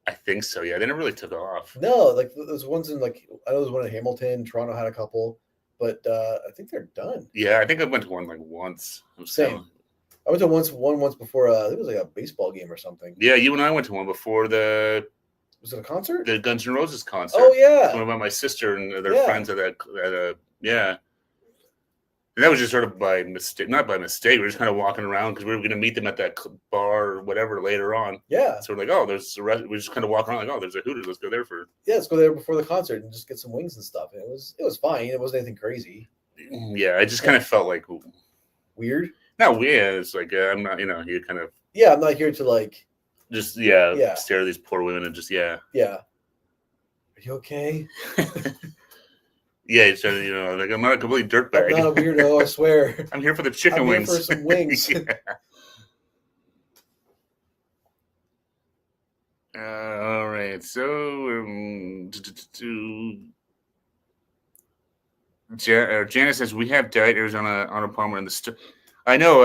I think so. Yeah, they never really took off. No, like there's ones in I know there's one in Hamilton. Toronto had a couple, but I think they're done. Yeah, I think I went to one like once. Same. I went to one once before. I think it was like a baseball game or something. Yeah, you and I went to one before the. Was it a concert? The Guns N' Roses concert. Oh yeah. One about my sister and their friends at a yeah. And that was just sort of by mistake, not by mistake. We were just kind of walking around because we were going to meet them at that bar or whatever later on. Yeah. So we're like, oh, there's a we just kind of walk around like, oh, there's a Hooters. Let's go there for. Yeah, let's go there before the concert and just get some wings and stuff. And it was fine. It wasn't anything crazy. Yeah, I just kind of felt like weird. Not weird. It's like I'm not, you kind of. Yeah, I'm not here to like. Just stare at these poor women and just Yeah. Are you okay? Yeah, it's like I'm not a complete dirtbag. I'm not a weirdo, I swear. I'm here for the chicken wings. I'm here for some wings. All right, so Janice says we have Diet Arizona on a Palmer in the store. I know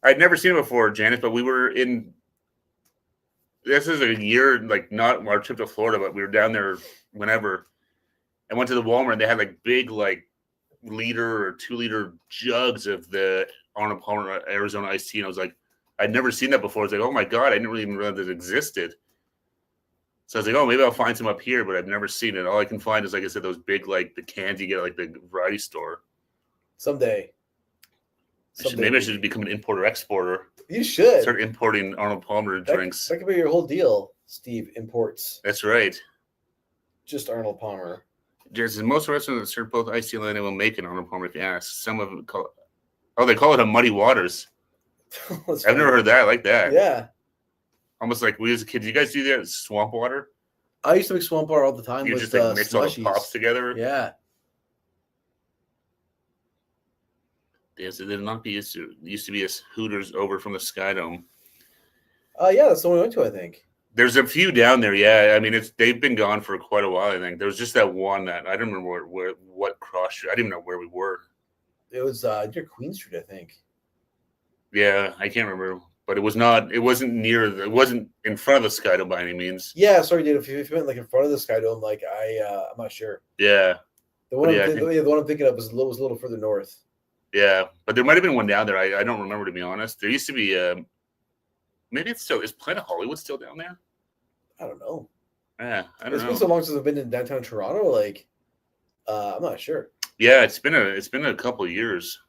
I'd never seen it before, Janice, but we were in. This is a year, like not our trip to Florida, but we were down there whenever. I went to the Walmart and they had like big like liter or 2 liter jugs of the Arnold Palmer Arizona iced tea. And I was like, I'd never seen that before. I was like, oh my God, I didn't really even realize it existed. So I was like, oh, maybe I'll find some up here, but I've never seen it. All I can find is, like I said, those big like the cans you get at like the variety store. Someday. Maybe I should become an importer exporter. You should start importing Arnold Palmer drinks. That could be your whole deal, Steve. Imports. That's right. just Arnold Palmer. Just most restaurants that serve both iced tea and lemonade will make an Arnold Palmer if you ask. Some of them call they call it a Muddy Waters. I've never heard that. I like that. Yeah. Almost like we as a kid. Did you guys do that? Swamp water? I used to make swamp water all the time. You with just like mix all the slushies. pops together. Yeah. Yes, it did not be used to be a Hooters over from the Sky Dome. Yeah, that's the one we went to, I think. There's a few down there, yeah. I mean, they've been gone for quite a while. I think there was just that one that I don't remember what cross street. I didn't even know where we were. It was near Queen Street, I think. Yeah, I can't remember, but it wasn't it wasn't in front of the Sky Dome by any means. Yeah, sorry, dude. If you went like in front of the Sky Dome, like I'm not sure. Yeah, the one I'm thinking of was a little further north. Yeah, but there might have been one down there. I don't remember, to be honest. There used to be maybe is Planet Hollywood still down there? I don't know. Yeah, I don't know. It's been so long since I've been in downtown Toronto. Like, I'm not sure. Yeah, it's been a couple of years.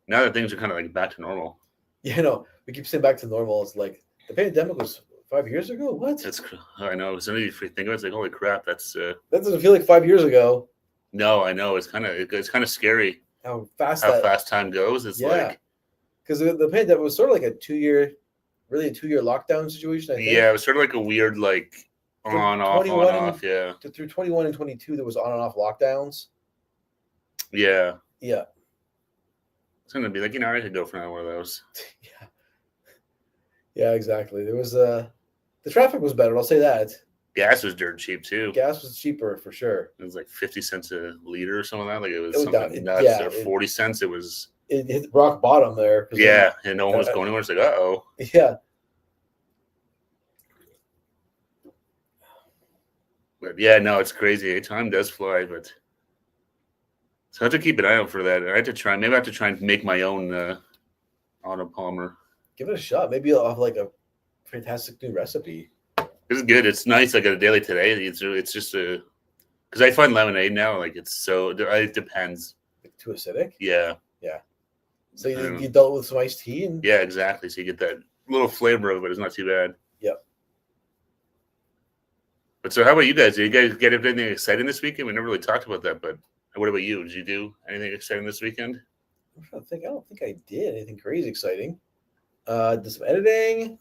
Now that things are kind of like back to normal. Yeah, no, we keep saying back to normal. It's like the pandemic was 5 years ago. What? I know. If you think of it, it's like, holy crap, that's. That doesn't feel like 5 years ago. No, I know. It's kind of scary. How fast time goes. It's like, because the pandemic was sort of like a 2 year lockdown situation. I think. Yeah, it was sort of like a weird like on off. Yeah. Through 21 and 22, there was on and off lockdowns. Yeah. Yeah. It's gonna be like, I could go for another one of those. Yeah. Yeah, exactly. There was the traffic was better. I'll say that. Gas was dirt cheap too. Gas was cheaper for sure. It was like 50 cents a liter or something like that. Like it was something nuts. Yeah, or 40 cents. It was. It hit rock bottom there. Yeah, and no one was going anywhere. It's like, uh-oh. Yeah. But yeah, no, it's crazy. Time does fly, but so I have to keep an eye out for that. I have to try. Maybe I have to try and make my own Arnold Palmer. Give it a shot. Maybe I'll have like a fantastic new recipe. It's good. It's nice. Like a daily today. It's just because I find lemonade now like it's so. It depends. Like too acidic. Yeah. Yeah. So you dealt with some iced tea and. Yeah, exactly. So you get that little flavor of it. It's not too bad. Yep. But so, how about you guys? Did you guys get anything exciting this weekend? We never really talked about that. But what about you? Did you do anything exciting this weekend? I'm trying to think. I don't think I did anything crazy exciting. Did some editing,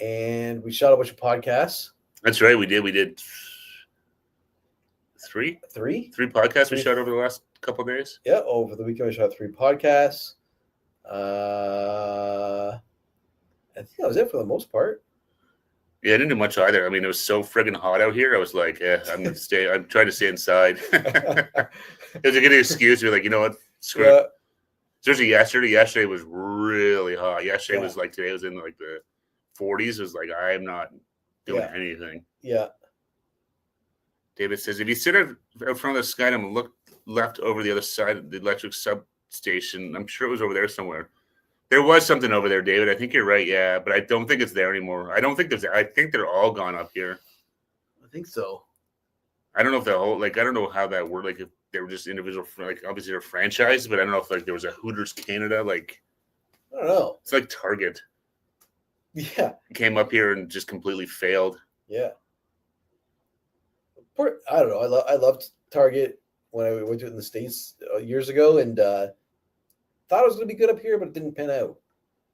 and we shot a bunch of podcasts. That's right. We did three podcasts we shot over the last couple of days. Yeah, over the weekend we shot 3 podcasts. I think that was it for the most part. Yeah, I didn't do much either. I mean, it was so friggin' hot out here. I was like, I'm trying to stay inside. It was a good excuse. You're like, you know what? Screw it. Especially yesterday. Yesterday was really hot. Yesterday was like, today was in like the 40s. It was like, I'm not doing anything. Yeah. David says, if you sit out front of the Sky Dome and look left over the other side of the electric substation, I'm sure it was over there somewhere. There was something over there, David. I think you're right. Yeah, but I don't think it's there anymore. I think they're all gone up here. I think so. I don't know if I don't know how that worked. Like if they were just individual, like obviously they're franchised, but I don't know if like there was a Hooters Canada. Like I don't know. It's like Target. Yeah. Came up here and just completely failed. Yeah. I don't know. I loved Target when I went to it in the States years ago, and thought it was going to be good up here, but it didn't pan out.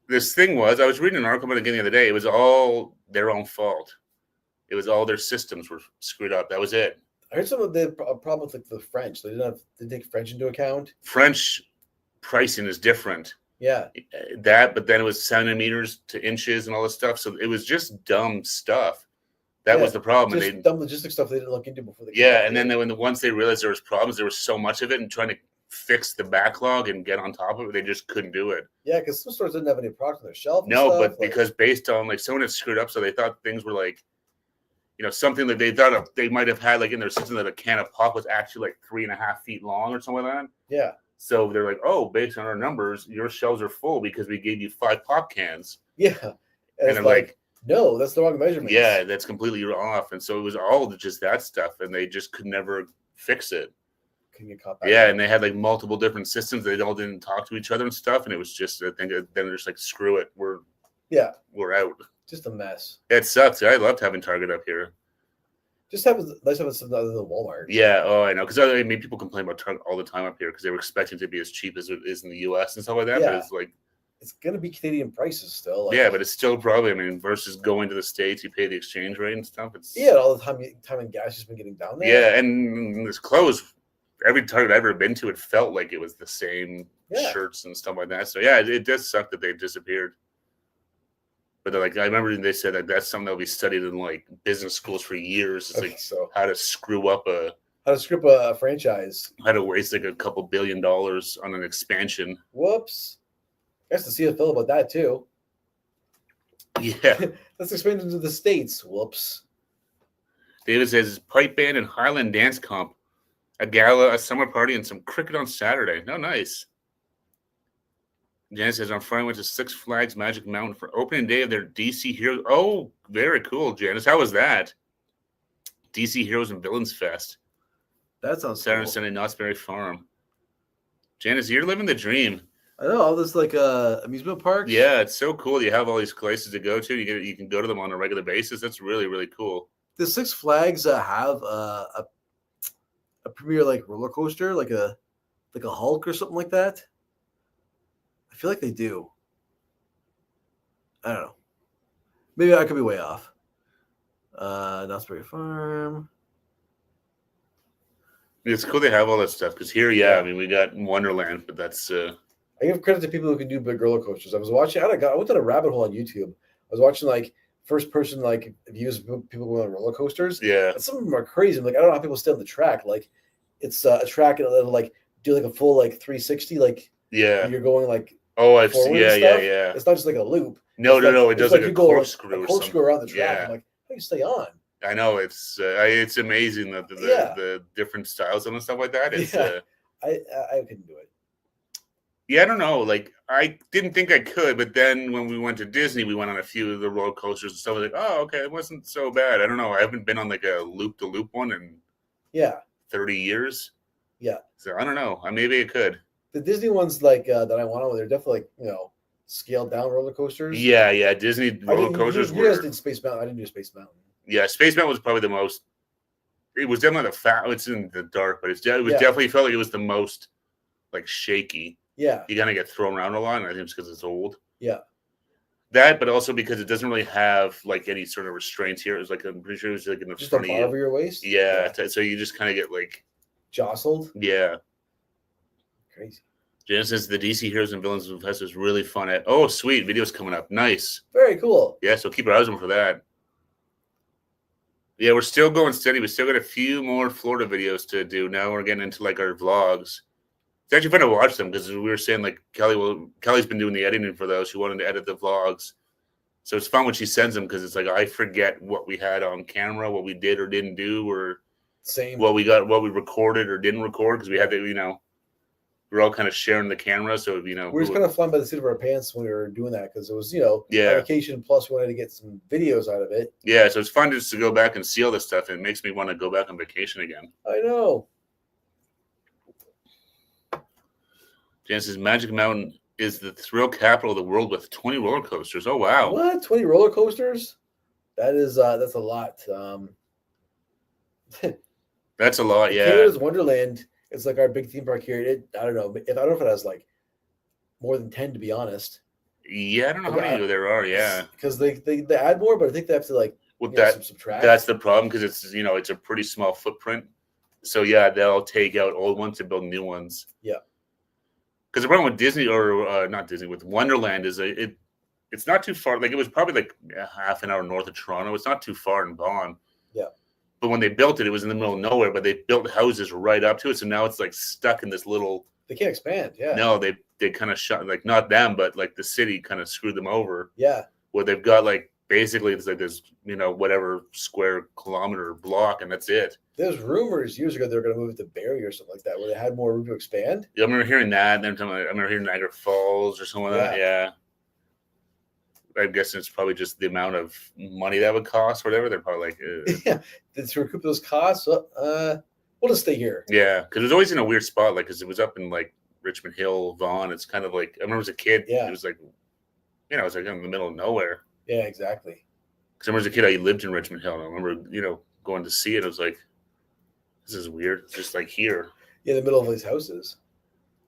This thing was, I was reading an article about it again the other day. It was all their own fault. It was all their systems were screwed up. That was it. I heard some of the problem with like the French. They didn't take French into account. French pricing is different. Yeah. But then it was centimeters to inches and all this stuff. So it was just dumb stuff. That was the problem. Just dumb logistic stuff they didn't look into before they and then once they realized there was problems, there was so much of it, and trying to fix the backlog and get on top of it, they just couldn't do it. Yeah, because some stores didn't have any product on their shelf. But because based on like someone had screwed up, so they thought things were like, something that they thought they might have had like in their system that a can of pop was actually like 3.5 feet long or something like that. Yeah. So they're like, oh, based on our numbers, your shelves are full because we gave you 5 pop cans. Yeah. And they're like, no, that's the wrong measurement. Yeah, that's completely off. And so it was all just that stuff, and they just could never fix it. Can get caught back. Yeah, and they had like multiple different systems. They all didn't talk to each other and stuff. And it was just, I think, then they're just like, screw it. We're out. Just a mess. It sucks. I loved having Target up here. Just have nice having something other than Walmart. Yeah. Oh, I know. Because I mean, people complain about Target all the time up here because they were expecting it to be as cheap as it is in the U.S. and stuff like that. But Yeah. it's like, It's gonna be Canadian prices still. Like, yeah, but it's still probably. I mean, versus going to the States, you pay the exchange rate and stuff. It's yeah, all the time and gas has been getting down there. yeah, and this clothes. Every Target I've ever been to, it felt like it was the same Yeah. shirts and stuff like that. So yeah, it does suck that they disappeared. But they're like, I remember they said that that's something that'll be studied in like business schools for years. It's like So how to screw up how to script a franchise. how to waste like a couple $1 billion on an expansion. Whoops. I guess the CFL about that too. Yeah. Let's expand into the States. Whoops. David says pipe band and Highland dance comp, a gala, a summer party, and some cricket on Saturday. Oh, nice. Janice says on Friday went to Six Flags Magic Mountain for opening day of their DC Heroes. Oh, very cool, Janice. How was that? DC Heroes and Villains Fest. That sounds Saturday cool. and Sunday, Knott's Berry Farm. Janice, you're living the dream. I know all this like amusement parks. Yeah, it's so cool. You have all these places to go to. You can go to them on a regular basis. That's really, really cool. Does Six Flags have a premier like roller coaster, like a Hulk or something like that? I feel like they do. I don't know. Maybe I could be way off. Knott's Berry Farm. It's cool they have all that stuff because here, yeah, I mean, we got Wonderland, but that's. I give credit to people who can do big roller coasters. I was watching. I went down a rabbit hole on YouTube. I was watching like first person like views of people going on roller coasters. Yeah. And some of them are crazy. I'm like, I don't know how people stay on the track. Like, it's a track and it'll like do like a full like 360. Like, yeah, you're going like. Oh, I've seen. Yeah. It's not just like a loop. No. It does like a corkscrew. or corkscrew around the track. Yeah. I'm like, how do you stay on? I know it's amazing that the different styles and stuff like that. It's I couldn't do it. Yeah, I don't know. Like I didn't think I could, but then when we went to Disney, we went on a few of the roller coasters and stuff. I was like, oh, okay, it wasn't so bad. I don't know. I haven't been on like a loop to loop one in 30 years. Yeah. So I don't know. Maybe I could. The Disney ones like that I went on, they're definitely like scaled down roller coasters. Yeah. Disney roller coasters you guys did Space Mountain. I didn't do Space Mountain. Yeah, Space Mountain was probably the most. It was definitely it's in the dark, but definitely felt like it was the most like shaky. Yeah, you kind of get thrown around a lot, and I think it's because it's old. Yeah, that, but also because it doesn't really have like any sort of restraints here. It was like I'm pretty sure it was like in the just front of you, over your waist. Yeah. So you just kind of get like jostled. Yeah, crazy. Genesis, the DC Heroes and Villains Fest was really fun. Oh, sweet videos coming up. Nice, very cool. Yeah, so keep our eyes open for that. Yeah, we're still going steady. We still got a few more Florida videos to do. Now we're getting into like our vlogs. It's actually fun to watch them because we were saying like Kelly's been doing the editing for those. She wanted to edit the vlogs, so it's fun when she sends them because it's like I forget what we had on camera, what we did or didn't do, or what we recorded or didn't record because we had to we're all kind of sharing the camera, so we were just kind of flying by the seat of our pants when we were doing that because it was vacation plus we wanted to get some videos out of it. Yeah, so it's fun just to go back and see all this stuff. And it makes me want to go back on vacation again. I know. Jansen's Magic Mountain is the thrill capital of the world with 20 roller coasters. Oh wow! What 20 roller coasters? That's a lot. That's a lot. Yeah. Canada's Wonderland. It's like our big theme park here. I don't know if it has like more than 10, to be honest. Yeah, I don't know how many there are. Yeah, because they add more, but I think they have to like subtract. That's the problem because it's a pretty small footprint. So yeah, they'll take out old ones to build new ones. Yeah, because the problem with Disney or not Disney with Wonderland is it's not too far. Like it was probably like half an hour north of Toronto. It's not too far in Vaughan. Yeah. But when they built it, it was in the middle of nowhere. But they built houses right up to it, so now it's like stuck in this little. They can't expand. Yeah. No, they kind of shut like not them, but like the city kind of screwed them over. Yeah. Where they've got like basically it's like this whatever square kilometer block, and that's it. There's rumors years ago they were going to move it to Barrie or something like that, where they had more room to expand. Yeah, I remember hearing that. And then I remember hearing Niagara Falls or something like that. Yeah. I'm guessing it's probably just the amount of money that would cost or whatever. They're probably like, yeah, to recoup those costs, we'll just stay here. Yeah, because it was always in a weird spot, like because it was up in like Richmond Hill, Vaughan. It's kind of like I remember as a kid, it was like, it was like in the middle of nowhere. Yeah, exactly. Because I remember as a kid, I lived in Richmond Hill. And I remember, going to see it. I was like, this is weird. It's just like here. In the middle of these houses.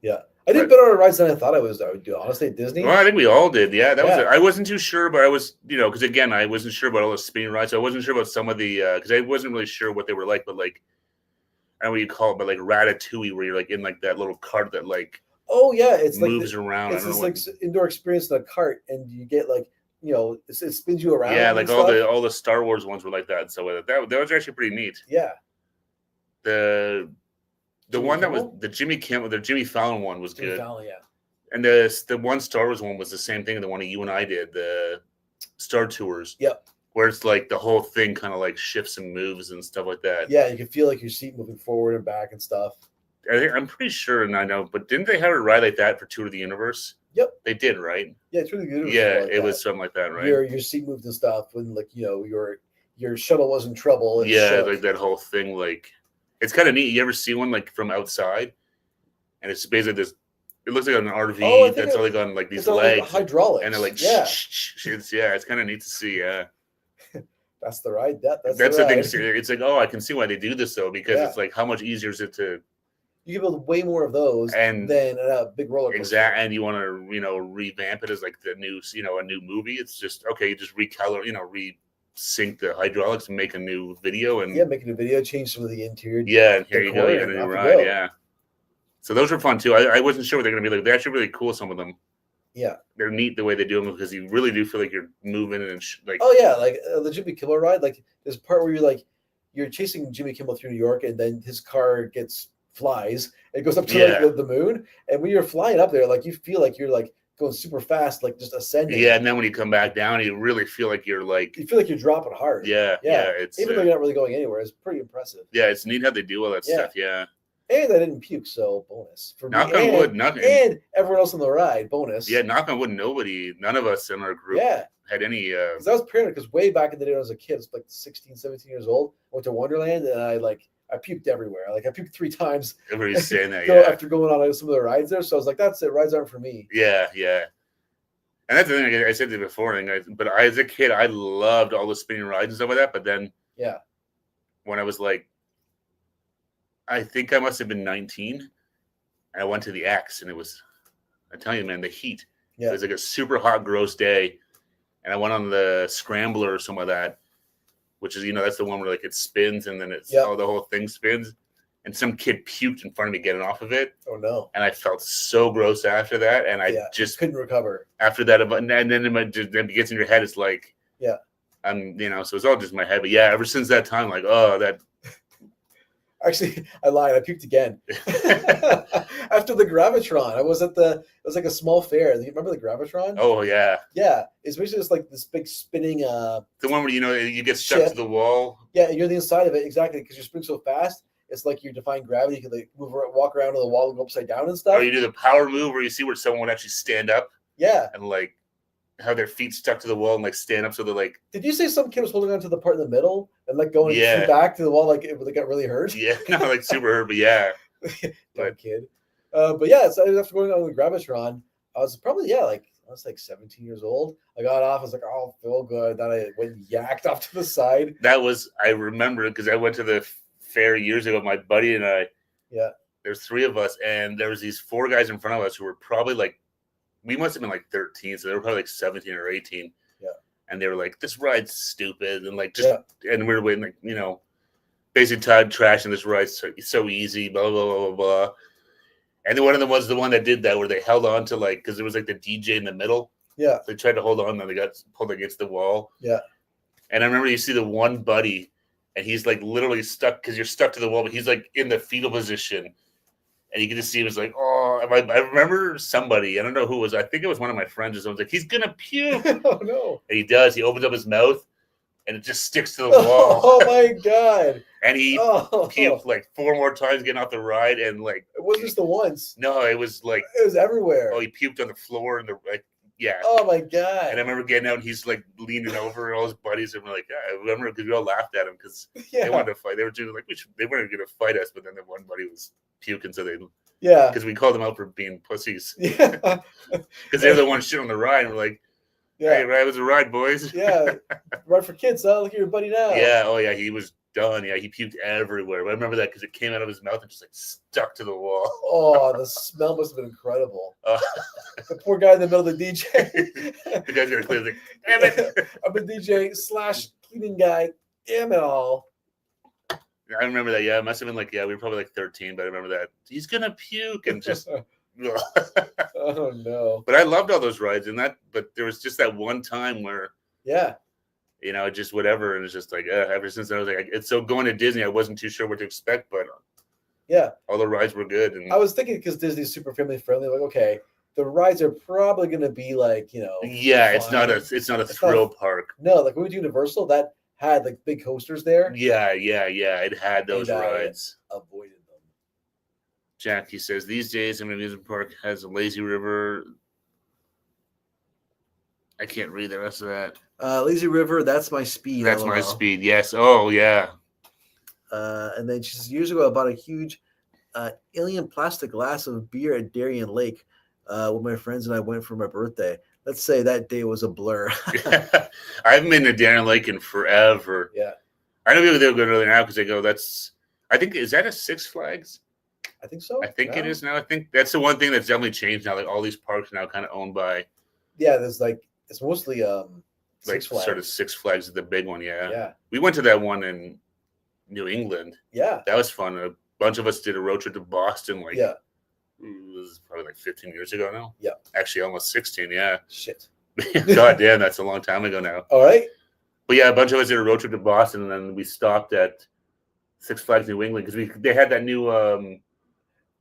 Yeah. I did better on rides than I thought I would do. Honestly, at Disney. Well, I think we all did. Yeah, that was. I wasn't too sure, but I was, because again, I wasn't sure about all the spinning rides. So I wasn't sure about some of the, because I wasn't really sure what they were like. But like, I don't know what you call it, but like Ratatouille, where you're like in like that little cart that like. Oh yeah, it's moves like around. It's this like indoor experience in a cart, and you get like it spins you around. Yeah, like all the Star Wars ones were like that. So that was actually pretty neat. Yeah. The one that was the Jimmy Fallon one was good. Fallon, yeah. And the one Star Wars one was the same thing. The one that you and I did, the Star Tours. Yep. Where it's like the whole thing kind of like shifts and moves and stuff like that. Yeah, you can feel like your seat moving forward and back and stuff. I'm pretty sure, and I know, but didn't they have a ride like that for Tour of the Universe? Yep. They did, right? Yeah, it's really good. Yeah, it was something like that, right? Your seat moved and stuff when like your shuttle was in trouble. Yeah, like that whole thing. Like it's kind of neat. You ever see one like from outside, and it's basically this. It looks like an RV that's like on like these legs, like hydraulics, and they're like it's kind of neat to see. Yeah, that's the ride. That's the thing. It's like, oh, I can see why they do this though, because it's like how much easier is it to. You can build way more of those than a big roller coaster. Exactly, and you want to revamp it as like the new a new movie. It's just okay. You just recolor, resync the hydraulics and make a new video and make a new video, change some of the interior. Yeah, and here you go. You got a new ride. Yeah. So those are fun too. I wasn't sure what they're going to be like. They're actually really cool. Some of them. Yeah. They're neat the way they do them because you really do feel like you're moving and like. Oh yeah, like the Jimmy Kimmel ride. Like there's a part where you're chasing Jimmy Kimmel through New York, and then his car flies. It goes up to the moon, and when you're flying up there, like you feel like you're like going super fast, like just ascending. Yeah, and then when you come back down, you really feel like you're like. You feel like you're dropping hard. Yeah. It's even though you're not really going anywhere, it's pretty impressive. Yeah, it's neat how they do all that stuff. Yeah. And I didn't puke, so bonus. For knock on wood, nothing. And everyone else on the ride, bonus. Yeah, knock on wood, none of us in our group had any. Because I was paranoid, because way back in the day when I was a kid, I was like 16, 17 years old, I went to Wonderland, and I puked everywhere. Like I puked 3 times. Everybody's saying that, after going on some of the rides there. So I was like, that's it. Rides aren't for me. Yeah. And that's the thing I said to you before. But as a kid, I loved all the spinning rides and stuff like that. But then when I was like, I think I must have been 19. I went to the X, and it was, I tell you, man, the heat. Yeah. It was like a super hot, gross day. And I went on the Scrambler or something like that, which is, that's the one where like it spins and then it's the whole thing spins. And some kid puked in front of me getting off of it. Oh no! And I felt so gross after that, and I just couldn't recover after that. And then it gets in your head. It's like, I'm, so it's all just my head. But ever since that time, like, oh, that. Actually, I lied. I puked again after the Gravitron. I was it was like a small fair. You remember the Gravitron? Oh yeah. Yeah, it's basically just like this big spinning. The one where you get stuck to the wall. Yeah, you're the inside of it exactly because you're spinning so fast. It's like you're defying gravity. You can like walk around to the wall and go upside down and stuff. Oh, you do the power move where you see where someone would actually stand up. Yeah. And like have their feet stuck to the wall and like stand up so they're like. Did you say some kid was holding on to the part in the middle and like going back to the wall like it got really hurt? Yeah, no, like super hurt, but yeah. Dumb kid. But yeah, so after going on the Gravitron, I was probably I was like 17 years old. I got off. I was like, oh, feel good. Then I went yacked off to the side. I remember because I went to the fair years ago with my buddy and I. Yeah. There's 3 of us, and there was these 4 guys in front of us who were probably like, we must have been like 13, so they were probably like 17 or 18. Yeah. And they were like, this ride's stupid. And like, and we were waiting, like, basically trashing this ride. So easy, blah, blah, blah, blah, blah. And then one of them was the one that did that, where they held on to because there was like the DJ in the middle. Yeah. They tried to hold on, and they got pulled against the wall. Yeah. And I remember you see the one buddy, and he's like literally stuck because you're stuck to the wall, but he's like in the fetal position. And you can just see him. It's like, oh, I remember somebody. I don't know who it was. I think it was one of my friends. Someone's like, he's gonna puke. Oh no! And he does. He opens up his mouth, and it just sticks to the wall. Oh my god! And he puked like 4 more times getting off the ride, and like it wasn't just the once. No, it was like it was everywhere. Oh, he puked on the floor and yeah. Oh my god! And I remember getting out, and he's like leaning over, and all his buddies, and we're like, I remember because we all laughed at him because they wanted to fight. They were doing like they weren't going to fight us, but then the one buddy was puking, so they because we called them out for being pussies. Yeah, because they're the ones shit on the ride. And we're like, hey, it was a ride, boys. Yeah, ride for kids. Huh? Look at your buddy now. Yeah. Oh yeah, he was done. Yeah, he puked everywhere. But I remember that because it came out of his mouth and just like stuck to the wall. Oh, the smell must have been incredible. Uh, The poor guy in the middle of the DJ. the guy's gonna clear like, damn it. I'm a DJ / cleaning guy. Damn it all. I remember that. Yeah, it must have been like, yeah, we were probably like 13, but I remember that he's gonna puke and just. Oh no! But I loved all those rides and that. But there was just that one time where, yeah, you know, just whatever, and it's just like ever since then, I was like, it's so going to Disney. I wasn't too sure what to expect, but yeah, all the rides were good. And I was thinking because Disney's super family friendly, like okay, the rides are probably going to be like yeah, fine. it's not a thrill park. No, like when we went to Universal, that had like big coasters there. Yeah. It had those rides. Avoided them. Jackie says these days, an amusement park has a lazy river. I can't read the rest of that. Lazy River, that's my speed. That's my speed. Yes. Oh yeah. And then she says years ago I bought a huge alien plastic glass of beer at Darien Lake when my friends and I went for my birthday. Let's say that day was a blur. I haven't been to Darien Lake in forever. Yeah. I know people they'll go there now because they go, I think, is that a Six Flags? I think so. I think it is now. I think that's the one thing that's definitely changed now. Like all these parks are now kind of owned by. Yeah, there's it's mostly Six Flags. Sort of Six Flags is the big one. Yeah. Yeah. We went to that one in New England. Yeah. That was fun. A bunch of us did a road trip to Boston. Yeah. It was probably like 15 years ago now. Yeah. Actually, almost 16. Yeah. Shit. God damn, that's a long time ago now. All right. But yeah, a bunch of us did a road trip to Boston, and then we stopped at Six Flags New England because they had that new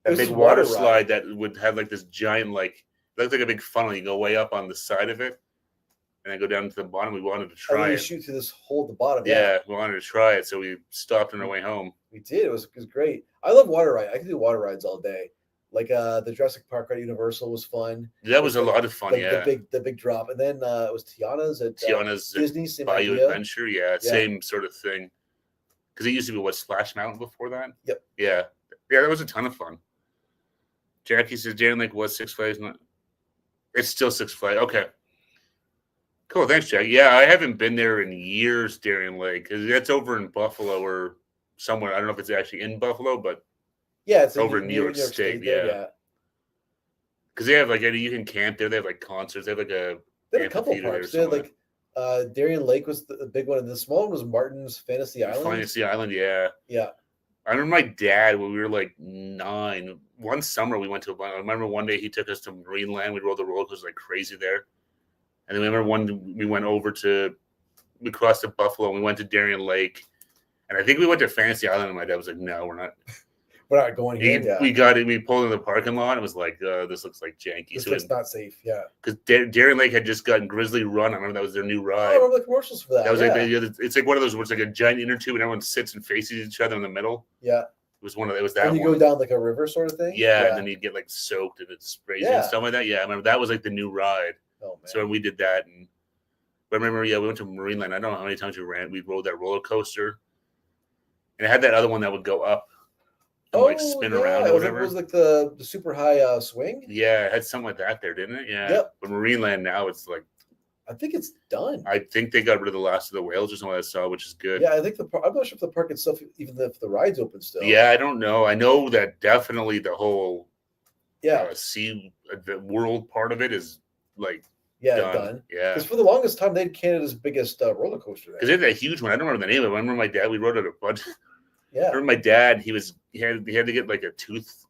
that big water slide that would have like this giant it looked like a big funnel. You go way up on the side of it, and then go down to the bottom. We wanted to try it. Shoot through this hole at the bottom. Yeah, we wanted to try it, so we stopped on our way home. We did. It was great. I love water rides. I can do water rides all day. Like the Jurassic Park ride at Universal was fun. That was a lot of fun. The big drop, and then it was Tiana's at Disney. Same Bayou idea. Adventure. Yeah, same sort of thing. Because it used to be Splash Mountain before that. Yep. Yeah, that was a ton of fun. Jackie says Darien Lake was Six Flags. It's still Six Flags. Okay. Cool. Thanks, Jackie. Yeah, I haven't been there in years, Darien Lake, because that's over in Buffalo or somewhere. I don't know if it's actually in Buffalo, but yeah, it's over in New York State. Yeah. Because they have you can camp there. They have concerts. They have they have a couple parks. They had Darien Lake was the big one, and the small one was Martin's Fantasy Island. Fantasy Island, yeah. Yeah. I remember my dad when we were 9. One summer we went to I remember one day he took us to Marineland. We rode the roller coaster like crazy there. And then we remember we went we crossed to Buffalo and we went to Darien Lake. And I think we went to Fantasy Island and my dad was like, no, we're not. We're not going here. We got it. We pulled in the parking lot and it was like, this looks like janky. This looks not safe. Yeah. Because Darien Lake had just gotten Grizzly Run. I remember that was their new ride. I remember the commercials for that. That was it's like one of those where it's like a giant inner tube and everyone sits and faces each other in the middle. Yeah. It was that when you one. go down like a river sort of thing. Yeah, and then you get soaked and it sprays and stuff like that. Yeah, I remember that was the new ride. Oh man. So we did that, but I remember, we went to Marineland. I don't know how many times we rode that roller coaster, and it had that other one that would go up and spin around or whatever. It was like the super high swing. Yeah, it had something like that there, didn't it? Yeah. Yep. But Marineland now it's I think it's done. I think they got rid of the last of the whales or something I saw, which is good. Yeah, I think I'm not sure if the park itself, even if the ride's open still. Yeah, I don't know. I know that definitely the whole the world part of it is done. Yeah. Because for the longest time, they had Canada's biggest roller coaster there. Because they had that huge one. I don't remember the name of it. I remember my dad, we rode it a bunch. Yeah. I remember my dad, he had to get a tooth.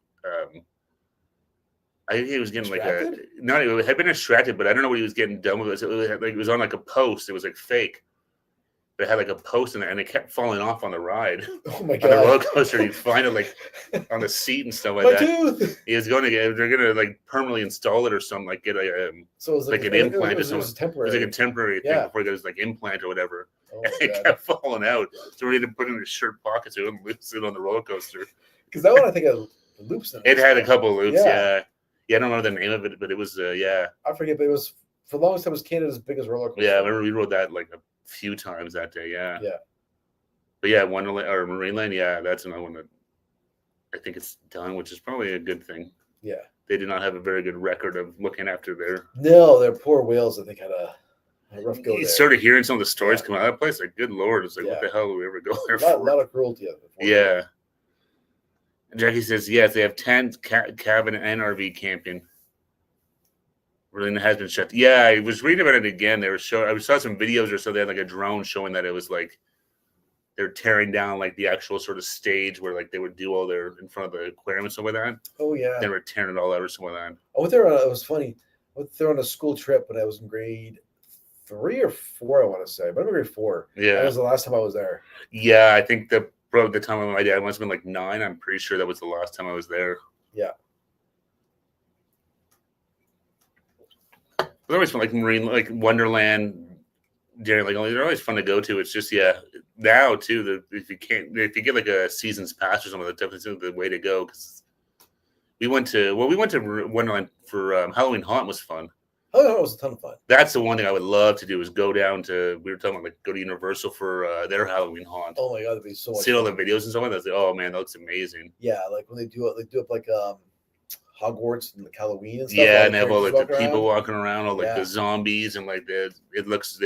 I think he was getting it had been extracted, but I don't know what he was getting done with it. It was on a post. It was fake. But it had a post in there, and it kept falling off on the ride. Oh my god! On the roller coaster, you'd find it on the seat and stuff like that. Tooth. He was going to they're going to permanently install it or something, get an implant or something. It was temporary. A temporary thing before he got his implant or whatever. Oh and it kept falling out, so we had to put it in his shirt pocket so he wouldn't lose it on the roller coaster. Because that one, I think, had loops in it. It had a couple of loops, yeah. Yeah, I don't know the name of it, but it was, I forget, but it was, for the longest time, it was Canada's biggest roller coaster. Yeah, I remember we rode that a few times that day, yeah. Yeah. But yeah, Wonderland, or Marineland, yeah, that's another one that I think it's done, which is probably a good thing. Yeah. They did not have a very good record of looking after their poor whales, I think, had A rough go You there. started hearing some of the stories Yeah. come out of that place. Like, good lord, it's like, what Yeah. the hell did we ever go there A for? lot of cruelty. Yeah. Jackie says, yes, they have 10 cabin and RV camping. Berlin has been shut. Yeah, I was reading about it again. They were showing. I saw some videos or so. They had like a drone showing that it was like they're tearing down like the actual sort of stage where like they would do all their in front of the aquarium and stuff like that. Oh yeah. They were tearing it all out or something like that. I went there. It was funny. I went there on a school trip when I was in grade 3 or 4. I want to say, but I'm in grade 4. Yeah, that was the last time I was there. Yeah, I think the time when my dad must have been like 9. I'm pretty sure that was the last time I was there. Yeah. It's always fun, like marine, like Wonderland. During like they're always fun to go to. It's just now too. If you get like a season's pass or something, that's definitely the way to go. Because we went to Wonderland for Halloween Haunt was fun. Oh, that was a ton of fun. That's the one thing I would love to do is go down to. We were talking about like go to Universal for their Halloween Haunt. Oh my god, that'd be so much. See fun. all the videos and stuff like that. Like, oh man, that looks amazing. Yeah, like when they do up like Hogwarts and like Halloween and stuff. Yeah, and they have all like the people around. walking around, all like the zombies and like it looks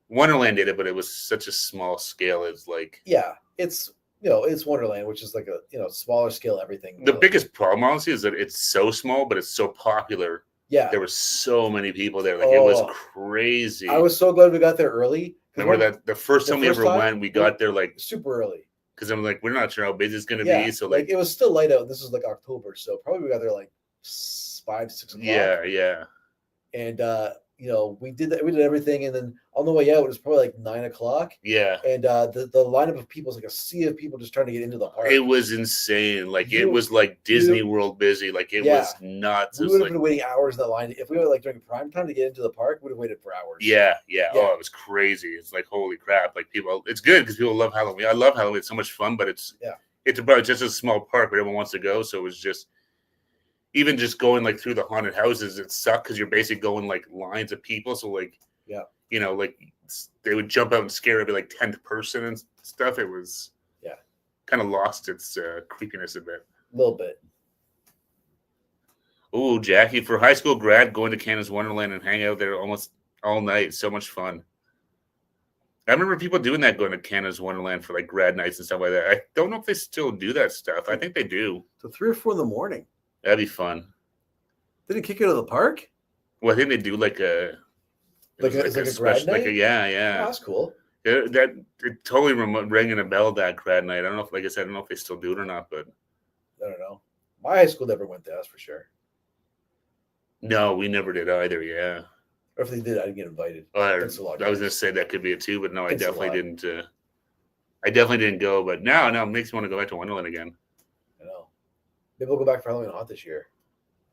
Wonderland did it, but it was such a small scale. It's like it's it's Wonderland, which is like a smaller scale everything. The biggest problem, honestly, is that it's so small, but it's so popular. Yeah, there were so many people there. Like it was crazy. I was so glad we got there early. Remember that the first time we ever went, we got there like super early. Because I'm like, we're not sure how busy it's going to be. So like it was still light out. This was like October, so probably we got there like 5 to 6 o'clock. Yeah. And we did that. We did everything, and then on the way out, it was probably like 9 o'clock. Yeah. And the lineup of people was like a sea of people just trying to get into the park. It was insane. Like it was like Disney World busy. Like it was nuts. We would have been waiting hours in that line. If we were like during prime time to get into the park, we would have waited for hours. Yeah. Oh, it was crazy. It's like holy crap. Like people, it's good because people love Halloween. I love Halloween. It's so much fun, but it's about just a small park where everyone wants to go. So it was just. Even just going like through the haunted houses, it sucked because you're basically going like lines of people. So like, like they would jump out and scare every like 10th person and stuff. It was kind of lost its creepiness a bit. A little bit. Oh, Jackie, for high school grad, going to Canada's Wonderland and hang out there almost all night. So much fun. I remember people doing that, going to Canada's Wonderland for like grad nights and stuff like that. I don't know if they still do that stuff. I think they do. So 3 or 4 in the morning. That'd be fun. Did it kick you out of the park? Well, I think they do like a grad night. Yeah. Oh, that's cool. It totally rang a bell that grad night. I don't know if, like I said, I don't know if they still do it or not, but I don't know. My high school never went to us for sure. No, we never did either. Yeah. Or if they did, I didn't get invited. I was gonna say that could be it too, but no, I definitely didn't. I definitely didn't go. But now it makes me want to go back to Wonderland again. I know. Maybe we'll go back for Halloween Haunt this year.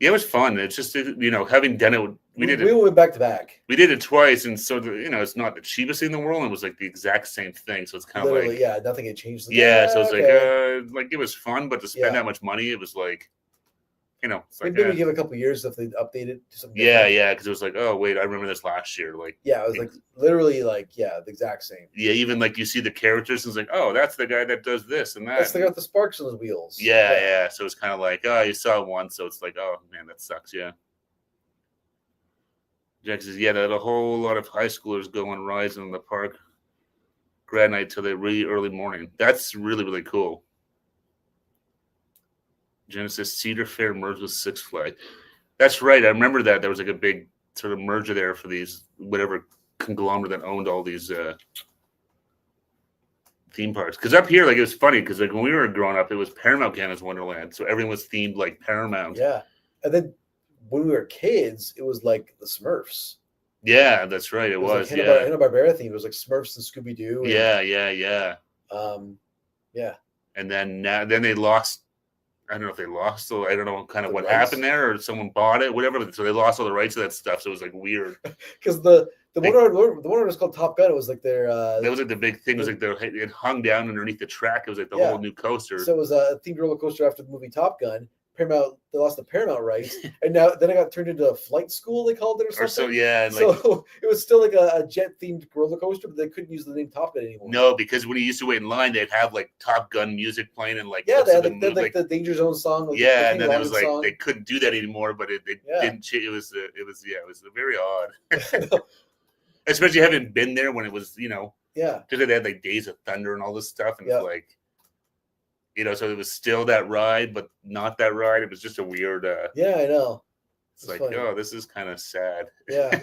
Yeah, it was fun. It's just having done it. We went back to back. We did it twice, and so it's not the cheapest thing in the world. It was like the exact same thing, so it's kind of like nothing had changed. So it's like it was fun, but to spend that much money, it was like, it's like maybe give a couple years if they update it to something. Yeah, because it was like, oh wait, I remember this last year. Like, it was like literally like the exact same. Yeah, even like you see the characters, and it's like, oh, that's the guy that does this and that. That's the guy with the sparks on his wheels. Yeah. So it's kind of like, oh, you saw it once, so it's like, oh man, that sucks. Yeah. Jack says, yeah, that a whole lot of high schoolers go on rides in the park grad night till the really early morning. That's really, really cool. Genesis Cedar Fair merged with Six Flags. That's right. I remember that there was like a big sort of merger there for these whatever conglomerate that owned all these theme parks. Because up here, like it was funny because like when we were growing up, it was Paramount Canada's Wonderland, so everything was themed like Paramount. Yeah, and then when we were kids, it was like the Smurfs. Yeah, that's right. It was. Like Hanna-Barbera theme. It was like Smurfs and Scooby Doo. Yeah. Yeah. And then they lost. I don't know if they lost. So I don't know kind of what happened there, or someone bought it, whatever. So they lost all the rights to that stuff. So it was like weird. Because the one was called Top Gun. It was like their. That was like the big thing. It was like it hung down underneath the track. It was like the whole new coaster. So it was a themed roller coaster after the movie Top Gun. Paramount, they lost the Paramount rights, and then it got turned into a flight school. They called it or something. So it was still like a jet themed roller coaster, but they couldn't use the name Top Gun anymore. No, because when you used to wait in line, they'd have like Top Gun music playing and like they had the Danger Zone song. And then it was like they couldn't do that anymore, but it didn't. It was very odd. especially having been there when it was, Yeah. because they had like Days of Thunder and all this stuff, and Yeah. it's like, so it was still that ride, but not that ride. It was just a weird. Yeah, I know. It's like, funny. oh, this is kind of sad. Yeah.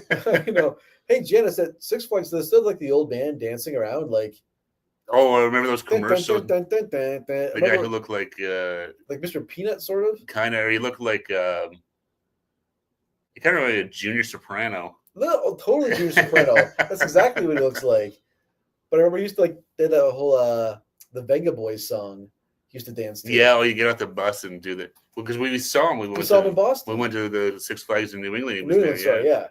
Hey, Janice, at Six Flags, there's still like the old man dancing around, like. Oh, I remember those commercials. The The guy who looked like Mr. Peanut, sort of. Kind of. He looked like he kind of like a junior soprano. No, totally Junior Soprano. That's exactly what he looks like. But I remember he used to like did a whole the Venga Boys song. He used to dance to. Yeah, you get off the bus and do that. Well, because we saw him. We saw him in Boston. We went to the Six Flags in New England. He was New England, there, sorry, yeah.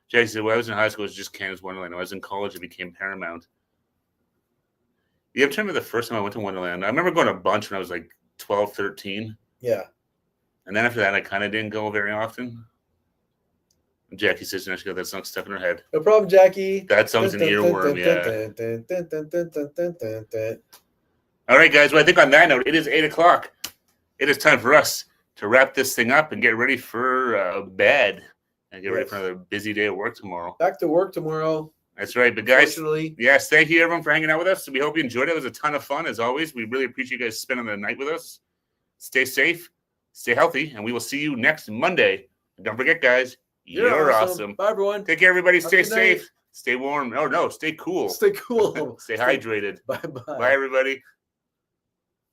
Jay said, when I was in high school, it was just Canada's Wonderland. When I was in college, it became Paramount. Yeah, I'm trying to remember the first time I went to Wonderland. I remember going a bunch when I was like 12, 13. Yeah. And then after that, I kind of didn't go very often. And Jackie says, she got that song stuck in her head. No problem, Jackie. That song's an earworm, yeah. All right, guys. Well, I think on that note, it is 8 o'clock. It is time for us to wrap this thing up and get ready for bed and get ready for another busy day at work tomorrow. Back to work tomorrow. That's right. But guys, yes, thank you everyone for hanging out with us. We hope you enjoyed it. It was a ton of fun as always. We really appreciate you guys spending the night with us. Stay safe, stay healthy, and we will see you next Monday. And don't forget, guys, you're awesome. Bye, everyone. Take care, everybody. Stay safe. Stay warm. Oh, no, stay cool. Stay cool. Stay hydrated. Bye-bye. Bye, everybody.